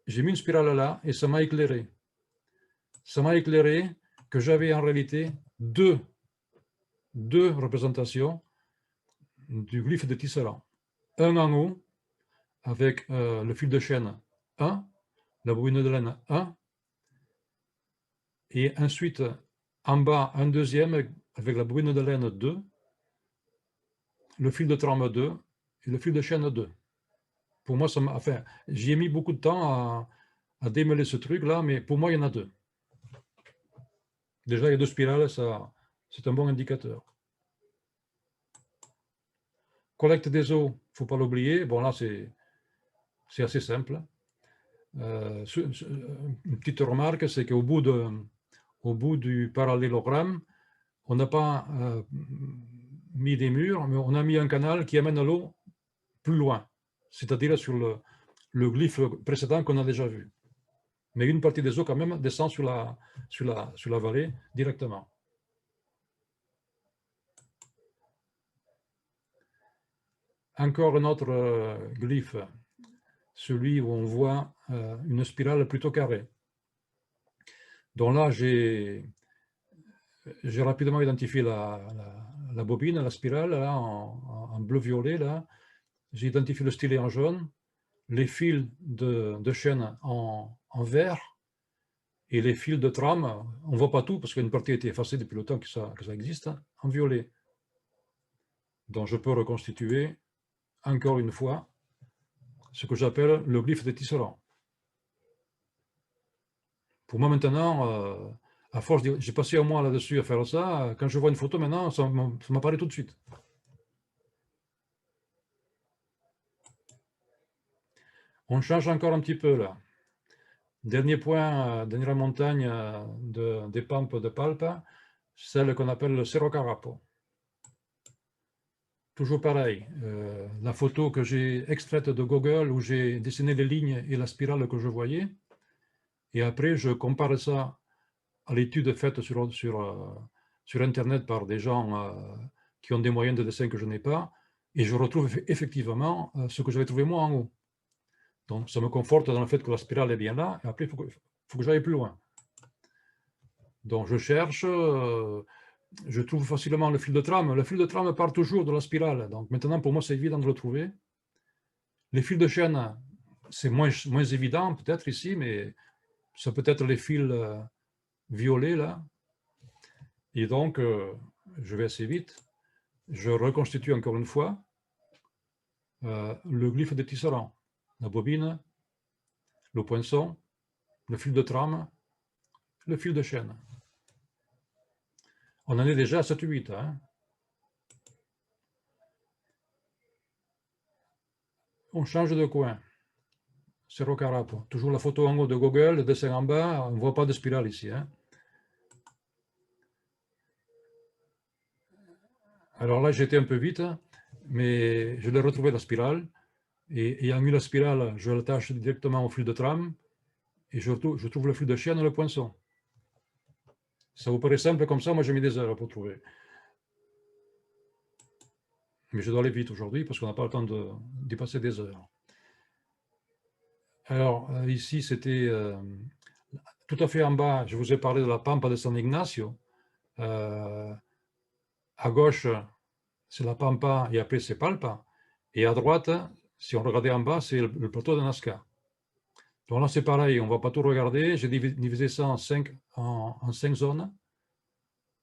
[SPEAKER 1] j'ai mis une spirale là et ça m'a éclairé. Ça m'a éclairé que j'avais en réalité deux représentations du glyphe de tisserand. Un en haut, avec le fil de chaîne 1, la bobine de laine 1, et ensuite en bas un deuxième avec la bobine de laine 2, le fil de trame 2 et le fil de chaîne 2. Pour moi, enfin, j'y ai mis beaucoup de temps à démêler ce truc-là, mais pour moi, il y en a deux. Déjà, il y a deux spirales, c'est un bon indicateur. Collecte des eaux, il ne faut pas l'oublier. Bon, là, c'est assez simple. Une petite remarque, c'est qu'au bout du parallélogramme, on n'a pas mis des murs, mais on a mis un canal qui amène l'eau plus loin, c'est-à-dire sur le glyphe précédent qu'on a déjà vu. Mais une partie des eaux, quand même, descend sur la vallée directement. Encore un autre glyphe, celui où on voit une spirale plutôt carrée. Donc là, j'ai rapidement identifié la bobine, la spirale, là, en bleu-violet. J'ai identifié le stylet en jaune, les fils de chaîne en vert, et les fils de trame, on ne voit pas tout, parce qu'une partie a été effacée depuis le temps que ça existe, en violet. Donc je peux reconstituer, encore une fois, ce que j'appelle le glyphe de tisserand. Pour moi maintenant, à force, j'ai passé un mois là-dessus à faire ça, quand je vois une photo maintenant, ça m'apparaît tout de suite. On change encore un petit peu là. Dernier point, dernière montagne des Pampes de Palpa, celle qu'on appelle le Cerro Carapo. Toujours pareil, la photo que j'ai extraite de Google où j'ai dessiné les lignes et la spirale que je voyais, et après je compare ça à l'étude faite sur Internet par des gens qui ont des moyens de dessin que je n'ai pas, et je retrouve effectivement ce que j'avais trouvé moi en haut. Donc ça me conforte dans le fait que la spirale est bien là, et après il faut que j'aille plus loin. Donc je cherche, je trouve facilement le fil de trame. Le fil de trame part toujours de la spirale, donc maintenant pour moi c'est évident de le trouver. Les fils de chaîne, c'est moins évident peut-être ici, mais ça peut être les fils violets là. Et donc, je vais assez vite. Je reconstitue encore une fois le glyphe de tisserand. la bobine, le poinçon, le fil de trame, le fil de chaîne. On en est déjà à 7 ou 8. Hein. On change de coin. Cerro Carapo. Toujours la photo en haut de Google, le dessin en bas, on ne voit pas de spirale ici. Hein. Alors là, j'étais un peu vite, mais je l'ai retrouvé la spirale. Et ayant mis la spirale, je l'attache directement au fil de trame et je trouve le fil de chaîne et le poinçon. Ça vous paraît simple comme ça, moi j'ai mis des heures pour trouver. Mais je dois aller vite aujourd'hui parce qu'on n'a pas le temps d'y passer des heures. Alors ici c'était tout à fait en bas, je vous ai parlé de la Pampa de San Ignacio. À gauche, c'est la Pampa et après c'est Palpa. Et à droite, si on regardait en bas, c'est le plateau de Nazca. Donc là c'est pareil, on ne va pas tout regarder. J'ai divisé ça en 5 zones.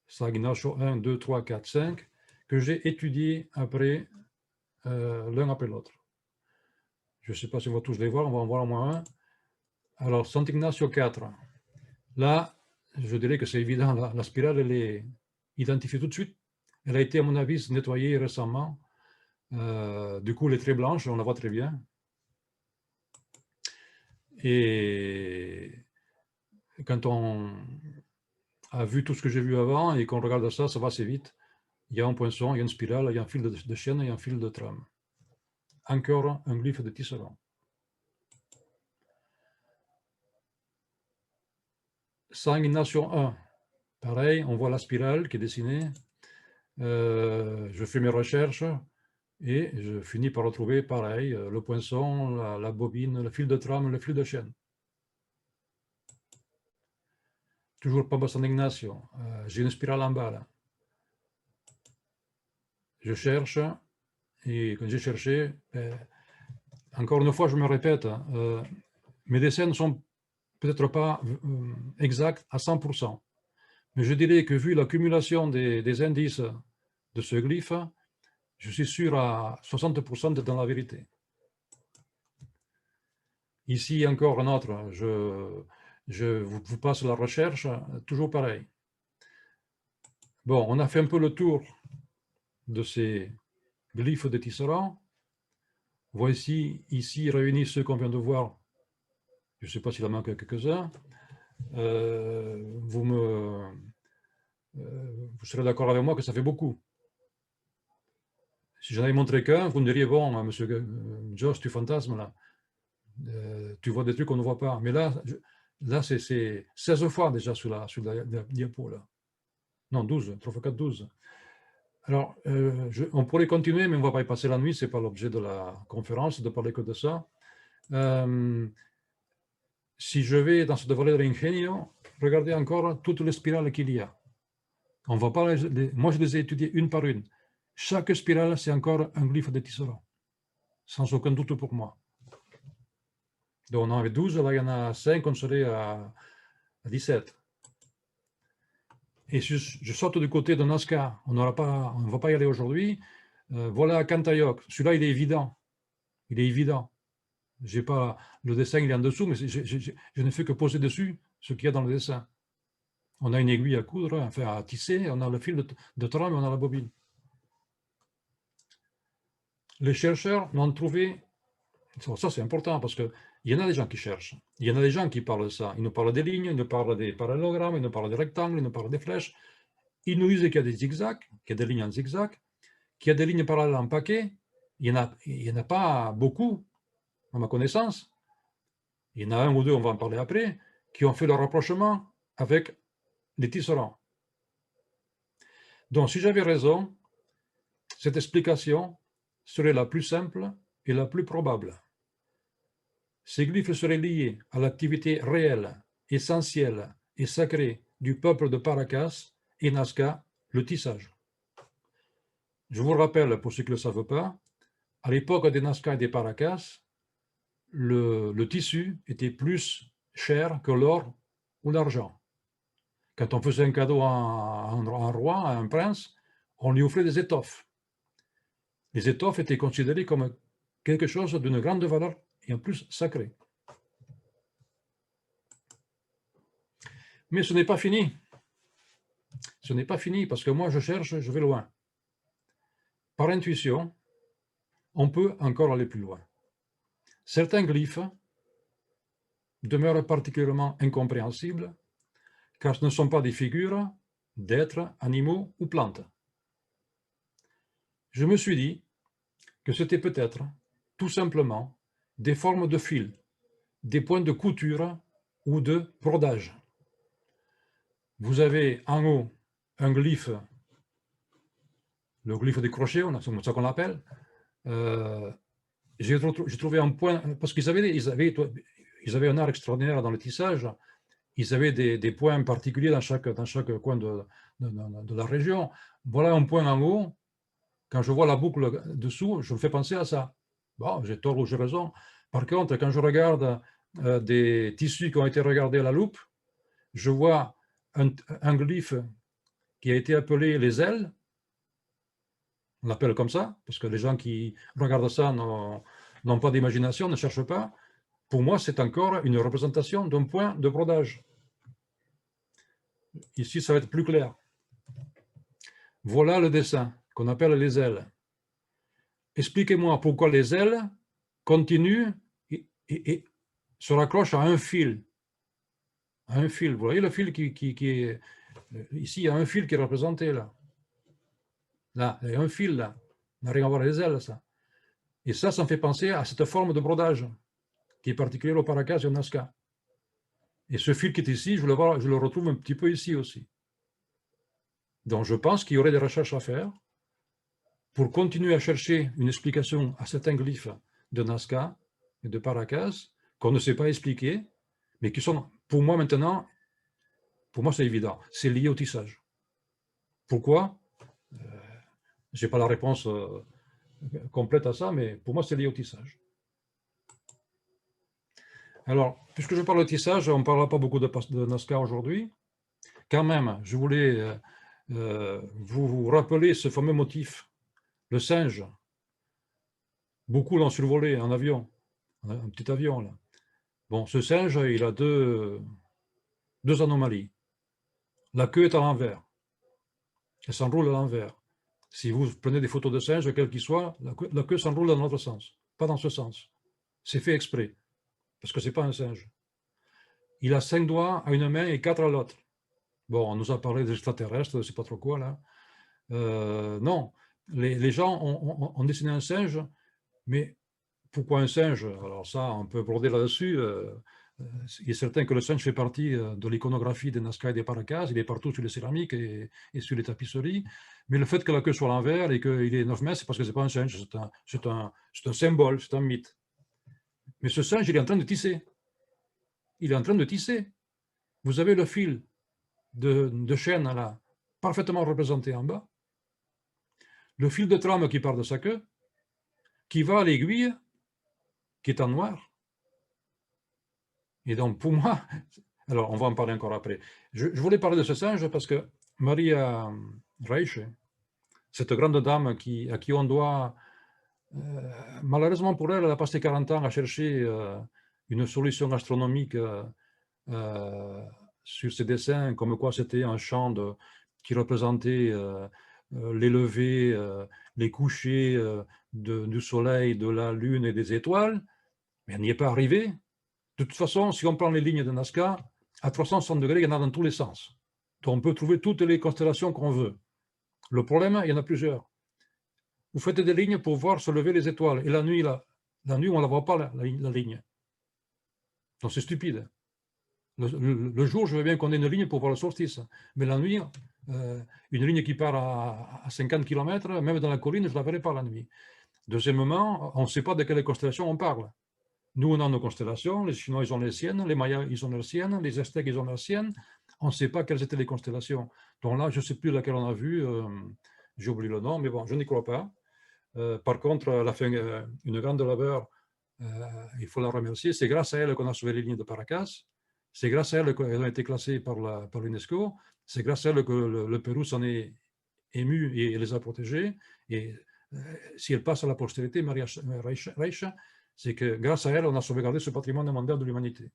[SPEAKER 1] San Ignacio 1, 2, 3, 4, 5, que j'ai étudié après l'un après l'autre. Je ne sais pas si on va tous les voir, on va en voir au moins un. Alors, Sant Ignacio 4. Là, je dirais que c'est évident, la spirale, elle est identifiée tout de suite. Elle a été, à mon avis, nettoyée récemment. Du coup, elle est très blanche, on la voit très bien. Et quand on a vu tout ce que j'ai vu avant et qu'on regarde ça, ça va assez vite. Il y a un poinçon, il y a une spirale, il y a un fil de chaîne et un fil de trame. Encore un glyphe de tisserand. San Ignacio 1, pareil, on voit la spirale qui est dessinée. Je fais mes recherches et je finis par retrouver, pareil, le poinçon, la bobine, le fil de trame, le fil de chaîne. Toujours pas San Ignacio. J'ai une spirale en bas, là. Je cherche et quand j'ai cherché, encore une fois, je me répète, mes dessins ne sont peut-être pas exacts à 100%. Mais je dirais que vu l'accumulation des indices de ce glyphe, je suis sûr à 60% d'être dans la vérité. Ici, encore un autre, je vous passe la recherche, toujours pareil. Bon, on a fait un peu le tour de ces glyphes de tisserand. Voici ici réunis ceux qu'on vient de voir. Je ne sais pas s'il en manque quelques-uns. Vous serez d'accord avec moi que ça fait beaucoup. Si j'en avais montré qu'un, vous me diriez, bon, monsieur Josh, tu fantasmes là. Tu vois des trucs qu'on ne voit pas. Mais là c'est 16 fois déjà sur la diapo. Là. Non, 12, 3 x 4, 12. Alors, on pourrait continuer, mais on ne va pas y passer la nuit, ce n'est pas l'objet de la conférence, de parler que de ça. Si je vais dans cette vallée de l'Ingenio, regardez encore toutes les spirales qu'il y a. On va pas moi, je les ai étudiées une par une. Chaque spirale, c'est encore un glyphe de tisserand, sans aucun doute pour moi. Donc, on en avait 12, là, il y en a 5, on serait à 17. Et si je saute du côté de Nazca, on ne va pas y aller aujourd'hui. Voilà Cantayoc. Celui-là, il est évident. Il est évident. J'ai pas, le dessin, il est en dessous, mais je ne fais que poser dessus ce qu'il y a dans le dessin. On a une aiguille à coudre, enfin à tisser, on a le fil de trame, on a la bobine. Les chercheurs n'ont trouvé, ça c'est important parce qu'il y en a des gens qui cherchent, il y en a des gens qui parlent de ça, ils nous parlent des lignes, ils nous parlent des parallélogrammes, ils nous parlent des rectangles, ils nous parlent des flèches, ils nous disent qu'il y a des zigzags, qu'il y a des lignes en zigzag, qu'il y a des lignes parallèles en paquet, il n'y en a pas beaucoup, à ma connaissance. Il y en a un ou deux, on va en parler après, qui ont fait le rapprochement avec les tisserands. Donc, si j'avais raison, cette explication serait la plus simple et la plus probable. Ces glyphes seraient liés à l'activité réelle, essentielle et sacrée du peuple de Paracas et Nazca, le tissage. Je vous le rappelle, pour ceux qui ne le savent pas, à l'époque des Nazca et des Paracas, le tissu était plus cher que l'or ou l'argent. Quand on faisait un cadeau à un roi, à un prince, on lui offrait des étoffes. Les étoffes étaient considérées comme quelque chose d'une grande valeur et en plus sacré. Mais ce n'est pas fini. Ce n'est pas fini parce que moi je cherche, je vais loin. Par intuition, on peut encore aller plus loin. Certains glyphes demeurent particulièrement incompréhensibles car ce ne sont pas des figures d'êtres, animaux ou plantes. Je me suis dit que c'était peut-être tout simplement des formes de fils, des points de couture ou de brodage. Vous avez en haut un glyphe, le glyphe des crochets, c'est comme ça qu'on l'appelle. J'ai trouvé un point, parce qu'ils avaient un art extraordinaire dans le tissage, ils avaient des points particuliers dans chaque coin de la région. Voilà un point en haut, quand je vois la boucle dessous, je me fais penser à ça. Bon, j'ai tort ou j'ai raison. Par contre, quand je regarde des tissus qui ont été regardés à la loupe, je vois un glyphe qui a été appelé les ailes. On l'appelle comme ça, parce que les gens qui regardent ça n'ont pas d'imagination, ne cherchent pas. Pour moi, c'est encore une représentation d'un point de brodage. Ici, ça va être plus clair. Voilà le dessin qu'on appelle les ailes. Expliquez-moi pourquoi les ailes continuent et se raccrochent à un fil. À un fil. Vous voyez le fil qui est... Ici, il y a un fil qui est représenté là. Là, il y a un fil là. Ça n'a rien à voir avec les ailes, ça. Et ça me fait penser à cette forme de brodage qui est particulière au Paracas et au Nazca. Et ce fil qui est ici, je le retrouve un petit peu ici aussi. Donc je pense qu'il y aurait des recherches à faire pour continuer à chercher une explication à certains glyphes de Nazca et de Paracas qu'on ne sait pas expliquer, mais qui sont, pour moi maintenant, pour moi c'est évident, c'est lié au tissage. Pourquoi? Je n'ai pas la réponse complète à ça, mais pour moi c'est lié au tissage. Alors, puisque je parle de tissage, on ne parlera pas beaucoup de Nazca aujourd'hui. Quand même, je voulais vous rappeler ce fameux motif, le singe. Beaucoup l'ont survolé en avion, un petit avion là. Bon, ce singe, il a deux anomalies. La queue est à l'envers. Elle s'enroule à l'envers. Si vous prenez des photos de singe, quel qu'il soit, la queue s'enroule dans l'autre sens, pas dans ce sens. C'est fait exprès, parce que ce n'est pas un singe. Il a 5 doigts à une main et 4 à l'autre. Bon, on nous a parlé des extraterrestres, je ne sais pas trop quoi là. Non, les gens ont dessiné un singe, mais pourquoi un singe? Alors ça, on peut broder là-dessus. Il est certain que le singe fait partie de l'iconographie des Nazca et des Paracas, il est partout sur les céramiques et sur les tapisseries, mais le fait que la queue soit à l'envers et qu'il ait 9 mètres, c'est parce que ce n'est pas un singe, c'est un symbole, c'est un mythe. Mais ce singe, il est en train de tisser. Il est en train de tisser. Vous avez le fil de chêne là, parfaitement représenté en bas, le fil de trame qui part de sa queue, qui va à l'aiguille, qui est en noir. Et donc, pour moi, alors on va en parler encore après. Je voulais parler de ce singe parce que Maria Reich, cette grande dame à qui on doit, malheureusement pour elle, elle a passé 40 ans à chercher une solution astronomique sur ses dessins, comme quoi c'était un champ qui représentait les levées, les couchers du soleil, de la lune et des étoiles, mais elle n'y est pas arrivée. De toute façon, si on prend les lignes de Nazca, à 360 degrés, il y en a dans tous les sens. Donc on peut trouver toutes les constellations qu'on veut. Le problème, il y en a plusieurs. Vous faites des lignes pour voir se lever les étoiles. Et la nuit, on ne la voit pas, la ligne. Donc c'est stupide. Le jour, je veux bien qu'on ait une ligne pour voir le solstice. Mais la nuit, une ligne qui part à 50 km, même dans la colline, je ne la verrai pas la nuit. Deuxièmement, on ne sait pas de quelle constellation on parle. Nous, on a nos constellations, les Chinois, ils ont les siennes, les Mayas, ils ont leurs siennes, les Aztèques, ils ont leurs siennes. On ne sait pas quelles étaient les constellations. Donc là, je ne sais plus laquelle on a vu, j'ai oublié le nom, mais bon, je n'y crois pas. Par contre, elle a fait une grande labeur, il faut la remercier. C'est grâce à elle qu'on a sauvé les lignes de Paracas. C'est grâce à elle qu'elles ont été classées par l'UNESCO. C'est grâce à elle que le Pérou s'en est ému et les a protégées. Et si elle passe à la postérité, Maria Reich, c'est que grâce à elle, on a sauvegardé ce patrimoine mondial de l'humanité.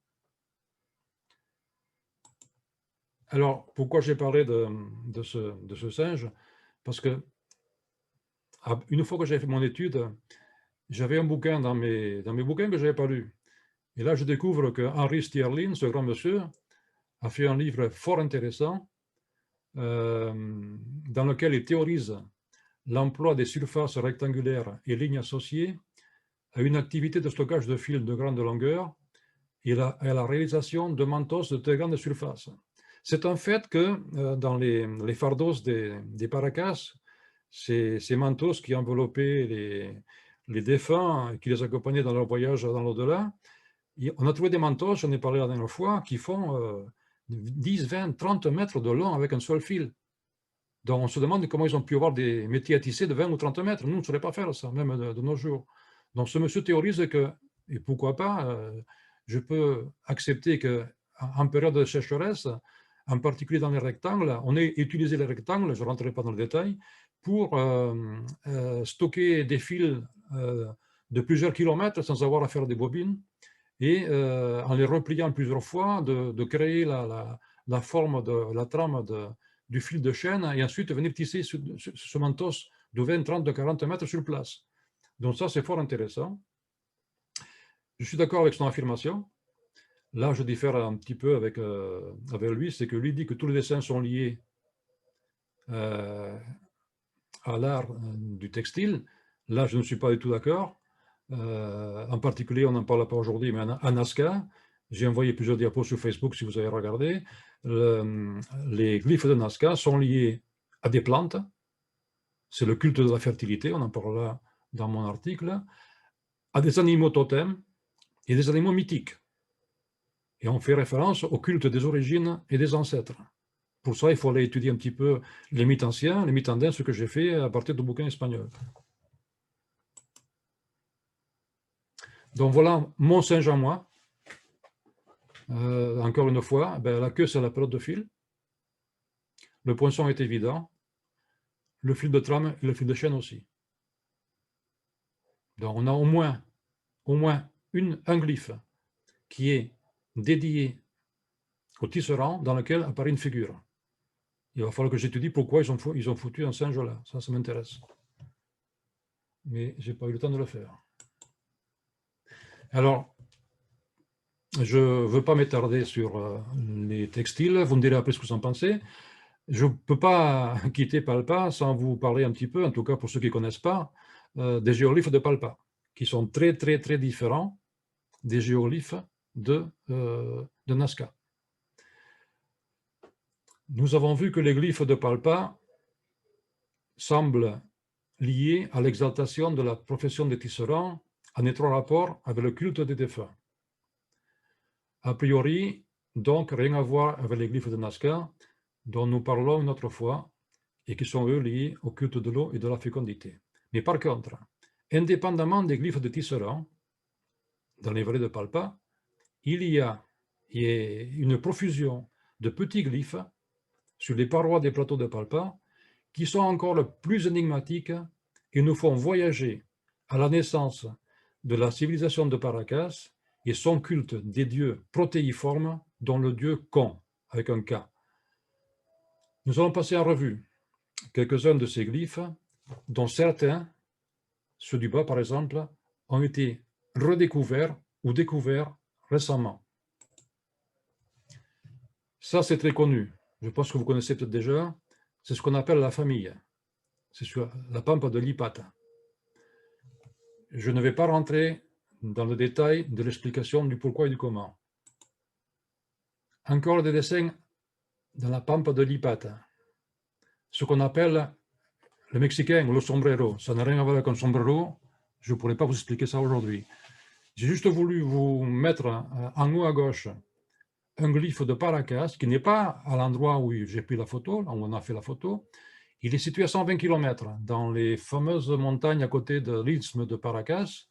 [SPEAKER 1] Alors, pourquoi j'ai parlé de ce singe? Parce que une fois que j'ai fait mon étude, j'avais un bouquin dans mes bouquins que je n'avais pas lu. Et là, je découvre que Henry Stierlin, ce grand monsieur, a fait un livre fort intéressant dans lequel il théorise l'emploi des surfaces rectangulaires et lignes associées à une activité de stockage de fils de grande longueur et à la réalisation de mantos de très grande surface. C'est un fait que dans les fardos des Paracas, ces mantos qui enveloppaient les défunts et qui les accompagnaient dans leur voyage dans l'au-delà, on a trouvé des mantos, j'en ai parlé la dernière fois, qui font 10, 20, 30 mètres de long avec un seul fil. Donc on se demande comment ils ont pu avoir des métiers à tisser de 20 ou 30 mètres. Nous, on ne saurait pas faire ça, même de nos jours. Donc ce monsieur théorise que, et pourquoi pas, je peux accepter qu'en période de sécheresse, en particulier dans les rectangles, on ait utilisé les rectangles, je ne rentrerai pas dans le détail, pour stocker des fils de plusieurs kilomètres sans avoir à faire des bobines, et en les repliant plusieurs fois, de créer la forme de la trame du fil de chaîne et ensuite venir tisser ce mantos de 20, 30, 40 mètres sur place. Donc ça, c'est fort intéressant. Je suis d'accord avec son affirmation. Là, je diffère un petit peu avec lui, c'est que lui dit que tous les dessins sont liés à l'art du textile. Là, je ne suis pas du tout d'accord. En particulier, on n'en parle pas aujourd'hui, mais à Nazca, j'ai envoyé plusieurs diapos sur Facebook si vous avez regardé. Les glyphes de Nazca sont liés à des plantes. C'est le culte de la fertilité, on en parlera dans mon article, à des animaux totems et des animaux mythiques. Et on fait référence au culte des origines et des ancêtres. Pour ça, il faut aller étudier un petit peu les mythes anciens, les mythes andins, ce que j'ai fait à partir de bouquins espagnols. Donc voilà mon singe à moi. Encore une fois, la queue, c'est la pelote de fil. Le poinçon est évident. Le fil de trame et le fil de chaîne aussi. Donc on a au moins un glyphe qui est dédié au tisserand dans lequel apparaît une figure. Il va falloir que j'étudie pourquoi ils ont foutu un singe là. Ça m'intéresse. Mais je n'ai pas eu le temps de le faire. Alors, je ne veux pas m'étarder sur les textiles. Vous me direz après ce que vous en pensez. Je ne peux pas quitter Palpa sans vous parler un petit peu, en tout cas pour ceux qui ne connaissent pas, des géoglyphes de Palpa, qui sont très, très, très différents des géoglyphes de Nazca. Nous avons vu que les glyphes de Palpa semblent liés à l'exaltation de la profession des tisserands en étroit rapport avec le culte des défunts. A priori, donc, rien à voir avec les glyphes de Nazca, dont nous parlons une autre fois, et qui sont eux liés au culte de l'eau et de la fécondité. Mais par contre, indépendamment des glyphes de tisserand, dans les vallées de Palpa, il y a une profusion de petits glyphes sur les parois des plateaux de Palpa qui sont encore plus énigmatiques et nous font voyager à la naissance de la civilisation de Paracas et son culte des dieux protéiformes, dont le dieu Kon, avec un K. Nous allons passer en revue quelques-uns de ces glyphes, dont certains, ceux du bas par exemple, ont été redécouverts ou découverts récemment. Ça, c'est très connu. Je pense que vous connaissez peut-être déjà. C'est ce qu'on appelle la famille. C'est sur la pampa de Lipata. Je ne vais pas rentrer dans le détail de l'explication du pourquoi et du comment. Encore des dessins dans la pampa de Lipata. Ce qu'on appelle le mexicain, le sombrero. Ça n'a rien à voir avec un sombrero. Je ne pourrais pas vous expliquer ça aujourd'hui. J'ai juste voulu vous mettre en haut à gauche un glyphe de Paracas qui n'est pas à l'endroit où j'ai pris la photo, là où on a fait la photo. Il est situé à 120 km dans les fameuses montagnes à côté de l'isthme de Paracas.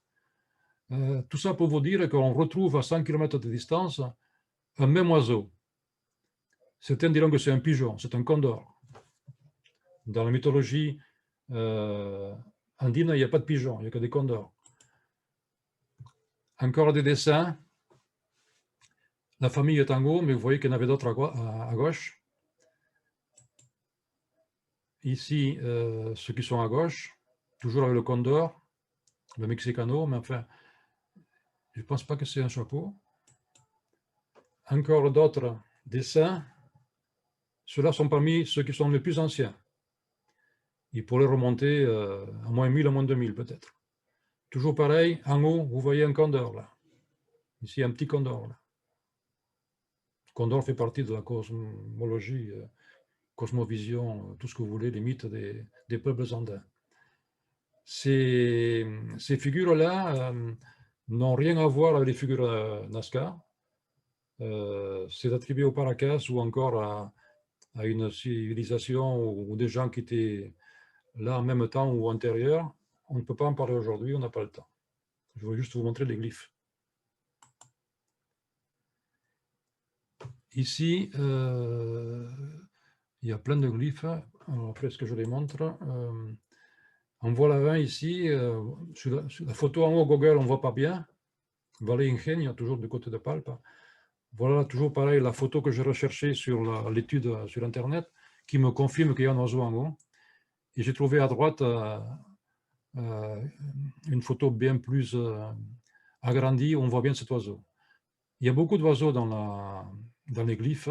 [SPEAKER 1] Tout ça pour vous dire qu'on retrouve à 100 km de distance un même oiseau. Certains diront que c'est un pigeon, c'est un condor. Dans la mythologie andine, il n'y a pas de pigeons, il n'y a que des condors. Encore des dessins. La famille est en haut, mais vous voyez qu'il y en avait d'autres à gauche. Ici, ceux qui sont à gauche, toujours avec le condor, le mexicano, mais enfin, je ne pense pas que c'est un chapeau. Encore d'autres dessins. Ceux-là sont parmi ceux qui sont les plus anciens. Ils pourraient remonter à moins 1000, à moins 2000 peut-être. Toujours pareil, en haut, vous voyez un condor là. Ici, un petit condor là. Le condor fait partie de la cosmologie, cosmovision, tout ce que vous voulez, les mythes des peuples andins. Ces figures-là n'ont rien à voir avec les figures Nazca. C'est attribué au Paracas ou encore à une civilisation ou des gens qui étaient là en même temps ou antérieurs. On ne peut pas en parler aujourd'hui, on n'a pas le temps. Je vais juste vous montrer les glyphes. Ici, il y a plein de glyphes. Alors après, est-ce que je les montre? On voit la 20 ici. Sur la photo en haut, Google, on ne voit pas bien. Valle Ingenio, toujours du côté de Palpa. Voilà, toujours pareil, la photo que j'ai recherchée sur l'étude sur Internet, qui me confirme qu'il y a un oiseau en haut. Et j'ai trouvé à droite une photo bien plus agrandie, où on voit bien cet oiseau. Il y a beaucoup d'oiseaux dans les glyphes,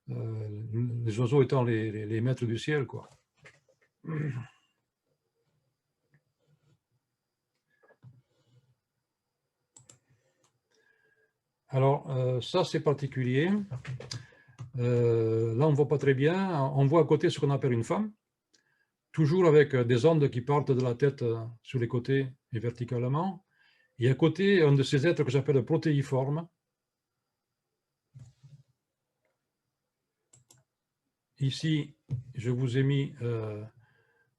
[SPEAKER 1] les oiseaux étant les maîtres du ciel, quoi. Alors, ça c'est particulier. Là, on ne voit pas très bien. On voit à côté ce qu'on appelle une femme, toujours avec des ondes qui partent de la tête sur les côtés et verticalement. Et à côté, un de ces êtres que j'appelle protéiforme. Ici, je vous ai mis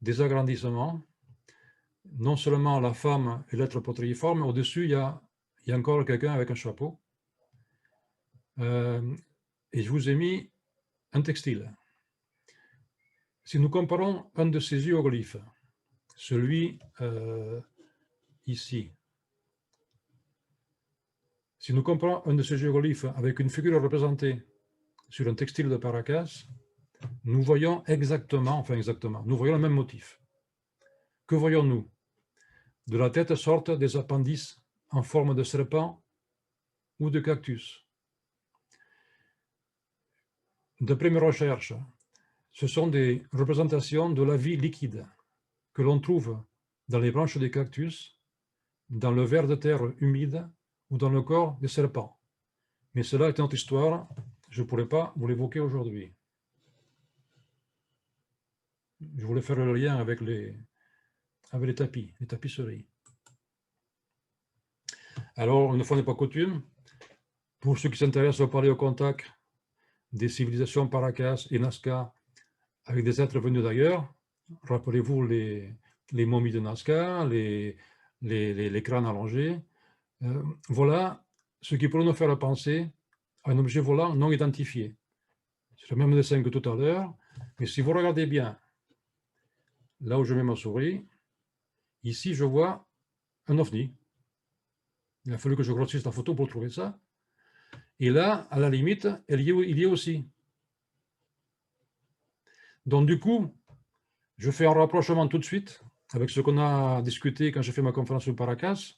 [SPEAKER 1] des agrandissements. Non seulement la femme et l'être protéiforme, au-dessus, il y a encore quelqu'un avec un chapeau. Et je vous ai mis un textile. Si nous comparons un de ces hiéroglyphes, celui ici, si nous comparons un de ces hiéroglyphes avec une figure représentée sur un textile de Paracas, nous voyons nous voyons le même motif. Que voyons-nous? De la tête sortent des appendices en forme de serpent ou de cactus. D'après mes recherches, ce sont des représentations de la vie liquide que l'on trouve dans les branches des cactus, dans le ver de terre humide ou dans le corps des serpents. Mais cela est une autre histoire, je ne pourrais pas vous l'évoquer aujourd'hui. Je voulais faire le lien avec les tapis, les tapisseries. Alors, une fois n'est pas coutume, pour ceux qui s'intéressent au paléocontact des civilisations Paracas et Nazca avec des êtres venus d'ailleurs, rappelez-vous les momies de Nazca, les crânes allongés, voilà ce qui pourrait nous faire penser à un objet volant non identifié. C'est le même dessin que tout à l'heure, mais si vous regardez bien, là où je mets ma souris, ici je vois un ovni. Il a fallu que je grossisse la photo pour trouver ça. Et là, à la limite, il y est aussi. Donc du coup, je fais un rapprochement tout de suite avec ce qu'on a discuté quand j'ai fait ma conférence sur Paracas,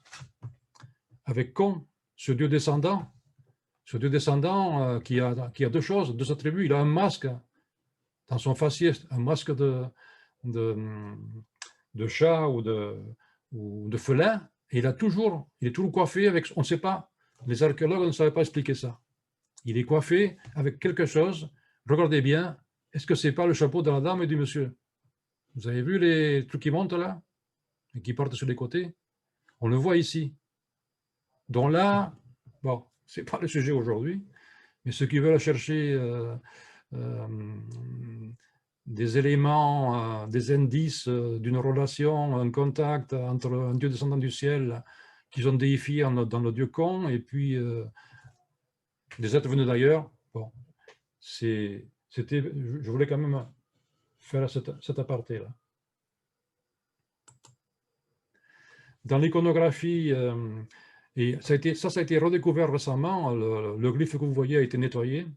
[SPEAKER 1] avec Con, ce dieu descendant qui a deux choses, deux attributs. Il a un masque dans son faciès, un masque de chat ou de félin, et il est toujours coiffé avec, on ne sait pas, les archéologues ne savaient pas expliquer ça. Il est coiffé avec quelque chose, regardez bien, est-ce que ce n'est pas le chapeau de la dame et du monsieur? Vous avez vu les trucs qui montent là, et qui partent sur les côtés? On le voit ici. Donc là, bon, ce n'est pas le sujet aujourd'hui, mais ceux qui veulent chercher des éléments, des indices d'une relation, un contact entre un dieu descendant du ciel qu'ils ont déifié dans le dieu Con et puis des êtres venus d'ailleurs. Bon, je voulais quand même faire cet aparté-là. Dans l'iconographie, Et ça a été redécouvert récemment. Le glyphe que vous voyez a été nettoyé.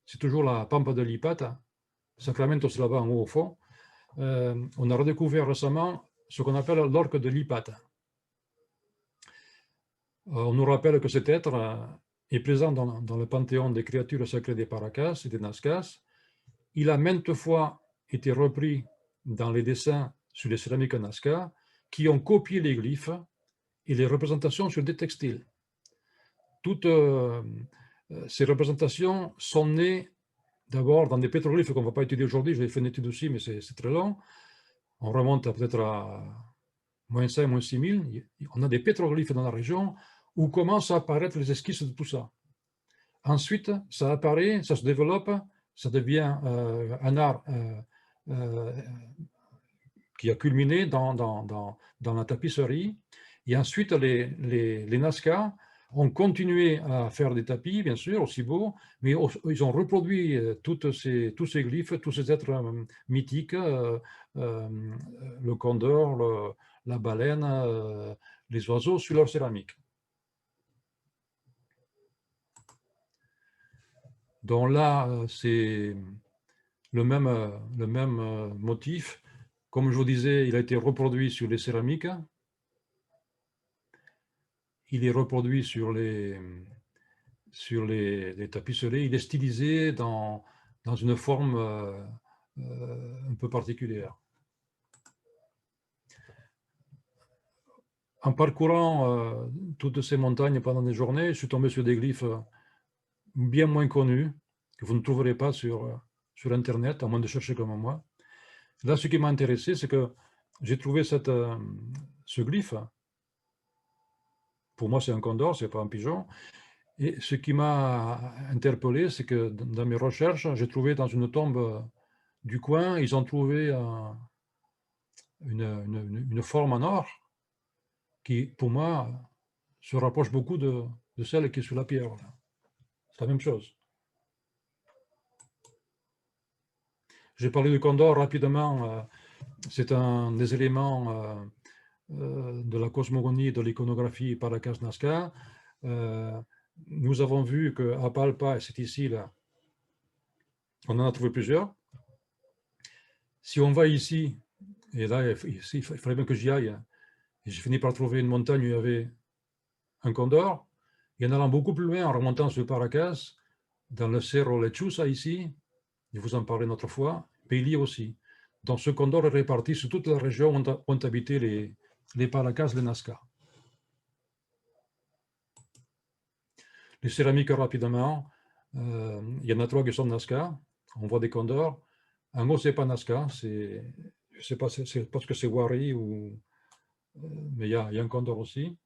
[SPEAKER 1] C'est toujours la Pampa de Lipata, Sacramento, c'est là-bas en haut au fond. On a redécouvert récemment ce qu'on appelle l'orque de Lipata. On nous rappelle que cet être est présent dans le panthéon des créatures sacrées des Paracas et des Nazcas. Il a maintes fois été repris dans les dessins sur les céramiques Nazca qui ont copié les glyphes et les représentations sur des textiles. Toutes ces représentations sont nées d'abord dans des pétroglyphes qu'on ne va pas étudier aujourd'hui. J'ai fait une étude aussi, mais c'est très long. On remonte peut-être à moins 5, moins 6000. On a des pétroglyphes dans la région où commencent à apparaître les esquisses de tout ça. Ensuite, ça apparaît, ça se développe, ça devient un art qui a culminé dans la tapisserie. Et ensuite, les Nazca ont continué à faire des tapis, bien sûr, aussi beaux, mais ils ont reproduit tous ces glyphes, tous ces êtres mythiques, le condor, la baleine, les oiseaux, sur leur céramique. Donc là, c'est le même motif. Comme je vous disais, il a été reproduit sur les céramiques. Il est reproduit sur les tapisseries. Il est stylisé dans une forme un peu particulière. En parcourant toutes ces montagnes pendant des journées, je suis tombé sur des glyphes bien moins connus, que vous ne trouverez pas sur Internet, à moins de chercher comme moi. Là, ce qui m'a intéressé, c'est que j'ai trouvé ce glyphe. Pour moi, c'est un condor, ce n'est pas un pigeon. Et ce qui m'a interpellé, c'est que dans mes recherches, j'ai trouvé dans une tombe du coin, ils ont trouvé une forme en or qui, pour moi, se rapproche beaucoup de celle qui est sur la pierre. C'est la même chose. J'ai parlé du condor rapidement. C'est un des éléments de la cosmogonie, de l'iconographie Paracas Nazca. Nous avons vu qu'à Palpa, c'est ici, là, on en a trouvé plusieurs. Si on va ici, et là, il fallait bien que j'y aille, et j'ai fini par trouver une montagne où il y avait un condor, et en allant beaucoup plus loin, en remontant sur Paracas, dans le Cerro Lechuza ici, je vous en parlais une autre fois, mais il y a aussi. Donc ce condor est réparti sur toute la région où ont habité les Paracas, les Nazca. Les céramiques, rapidement, il y en a 3 qui sont Nazca. On voit des condors. Un autre, ce n'est pas Nazca, je ne sais pas, c'est parce que c'est Wari, mais il y a un condor aussi.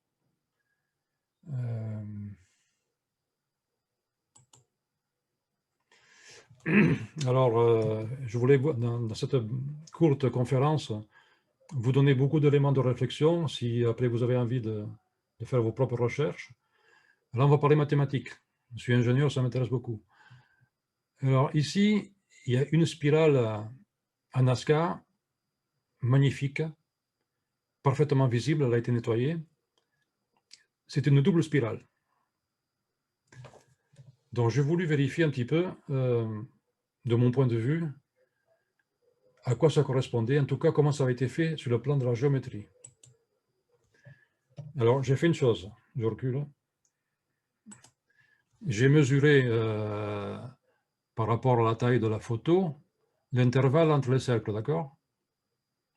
[SPEAKER 1] Alors, je voulais, dans cette courte conférence, vous donner beaucoup d'éléments de réflexion, si après vous avez envie de faire vos propres recherches. Là, on va parler mathématiques. Je suis ingénieur, ça m'intéresse beaucoup. Alors ici, il y a une spirale à Nazca, magnifique, parfaitement visible, elle a été nettoyée. C'est une double spirale. Donc j'ai voulu vérifier un petit peu, de mon point de vue, à quoi ça correspondait, en tout cas comment ça avait été fait sur le plan de la géométrie. Alors j'ai fait une chose, je recule. J'ai mesuré, par rapport à la taille de la photo, l'intervalle entre les cercles, d'accord?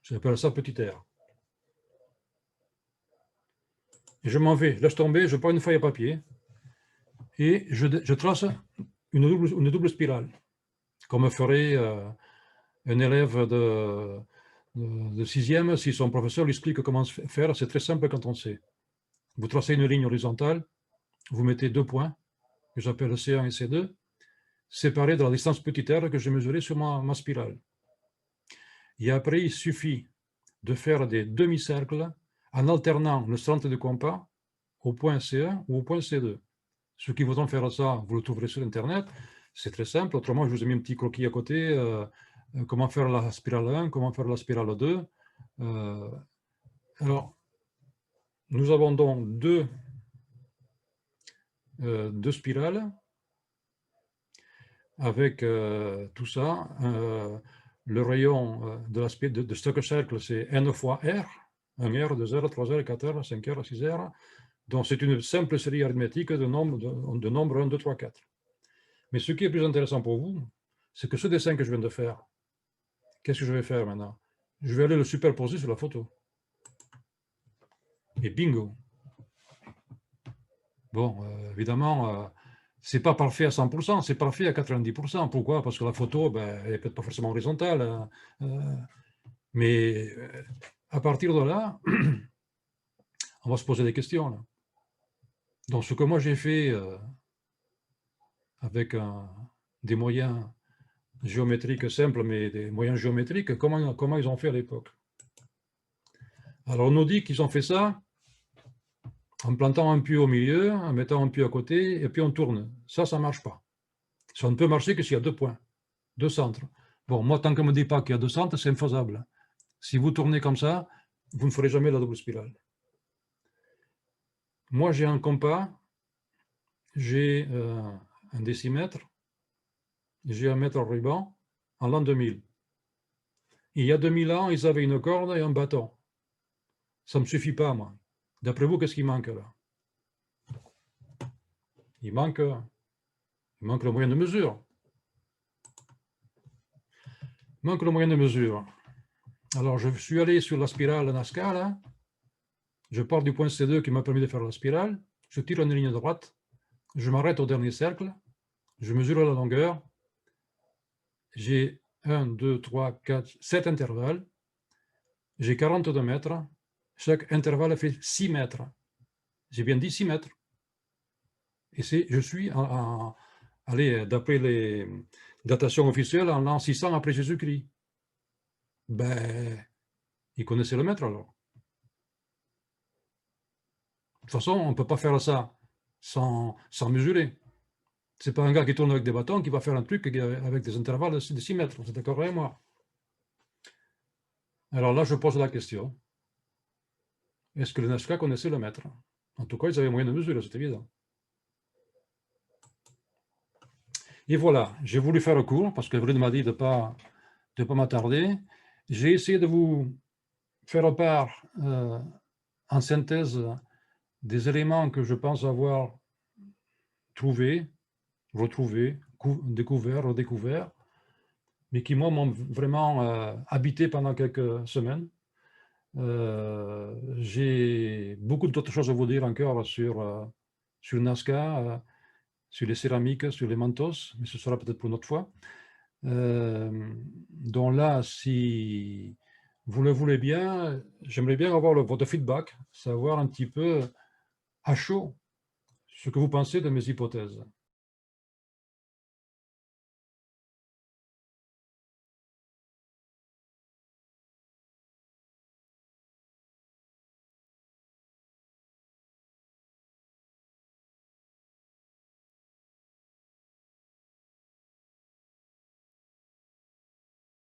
[SPEAKER 1] J'appelle ça petit r. Et je m'en vais, laisse tomber, je prends une feuille à papier et je trace une double spirale, comme ferait un élève de 6e si son professeur lui explique comment faire. C'est très simple quand on sait. Vous tracez une ligne horizontale, vous mettez 2 points, que j'appelle C1 et C2, séparés de la distance petit r que j'ai mesurée sur ma spirale. Et après, il suffit de faire des demi-cercles en alternant le centre de compas au point C1 ou au point C2. Ceux qui voudront faire ça, vous le trouverez sur Internet. C'est très simple. Autrement, je vous ai mis un petit croquis à côté. Comment faire la spirale 1, comment faire la spirale 2. Alors, nous avons donc deux deux spirales, avec tout ça. Le rayon de chaque cercle, c'est n fois r, 1r, 2r, 3r, 4r, 5r, 6r. Donc c'est une simple série arithmétique de nombres 1, 2, 3, 4. Mais ce qui est plus intéressant pour vous, c'est que ce dessin que je viens de faire, qu'est-ce que je vais faire maintenant? Je vais aller le superposer sur la photo. Et bingo! Bon, évidemment, c'est pas parfait à 100%, c'est parfait à 90%. Pourquoi? Parce que la photo, ben, elle n'est peut-être pas forcément horizontale. Mais à partir de là, on va se poser des questions. Là. Donc, ce que moi j'ai fait avec des moyens géométriques simples, mais des moyens géométriques, comment ils ont fait à l'époque? Alors, on nous dit qu'ils ont fait ça en plantant un puits au milieu, en mettant un puits à côté, et puis on tourne. Ça ne marche pas. Ça ne peut marcher que s'il y a 2 points, 2 centres. Bon, moi, tant qu'on ne me dit pas qu'il y a 2 centres, c'est infaisable. Si vous tournez comme ça, vous ne ferez jamais la double spirale. Moi, j'ai un compas, j'ai un décimètre, j'ai un mètre ruban en l'an 2000. Il y a 2000 ans, ils avaient une corde et un bâton. Ça ne me suffit pas, moi. D'après vous, qu'est-ce qui manque là? Il manque le moyen de mesure. Il manque le moyen de mesure. Alors, je suis allé sur la spirale Nazca, là. Je pars du point C2 qui m'a permis de faire la spirale. Je tire une ligne droite. Je m'arrête au dernier cercle. Je mesure la longueur. J'ai 1, 2, 3, 4, 7 intervalles. J'ai 42 mètres. Chaque intervalle fait 6 mètres. J'ai bien dit 6 mètres. Et je suis, d'après les datations officielles, en l'an 600 après Jésus-Christ. Ben, ils connaissaient le mètre alors. De toute façon, on ne peut pas faire ça sans mesurer. Ce n'est pas un gars qui tourne avec des bâtons qui va faire un truc avec des intervalles de 6 mètres. Vous êtes d'accord avec moi? Alors là, je pose la question. Est-ce que les Nazca connaissaient le mètre? En tout cas, ils avaient moyen de mesurer, c'est évident. Et voilà, j'ai voulu faire court parce que Brune m'a dit de ne pas m'attarder. J'ai essayé de vous faire part en synthèse des éléments que je pense avoir trouvés, retrouvés, découverts, redécouverts, mais qui, moi, m'ont vraiment habité pendant quelques semaines. J'ai beaucoup d'autres choses à vous dire encore sur Nazca, sur les céramiques, sur les mantos, mais ce sera peut-être pour une autre fois. Donc là, si vous le voulez bien, j'aimerais bien avoir votre feedback, savoir un petit peu à chaud ce que vous pensez de mes hypothèses.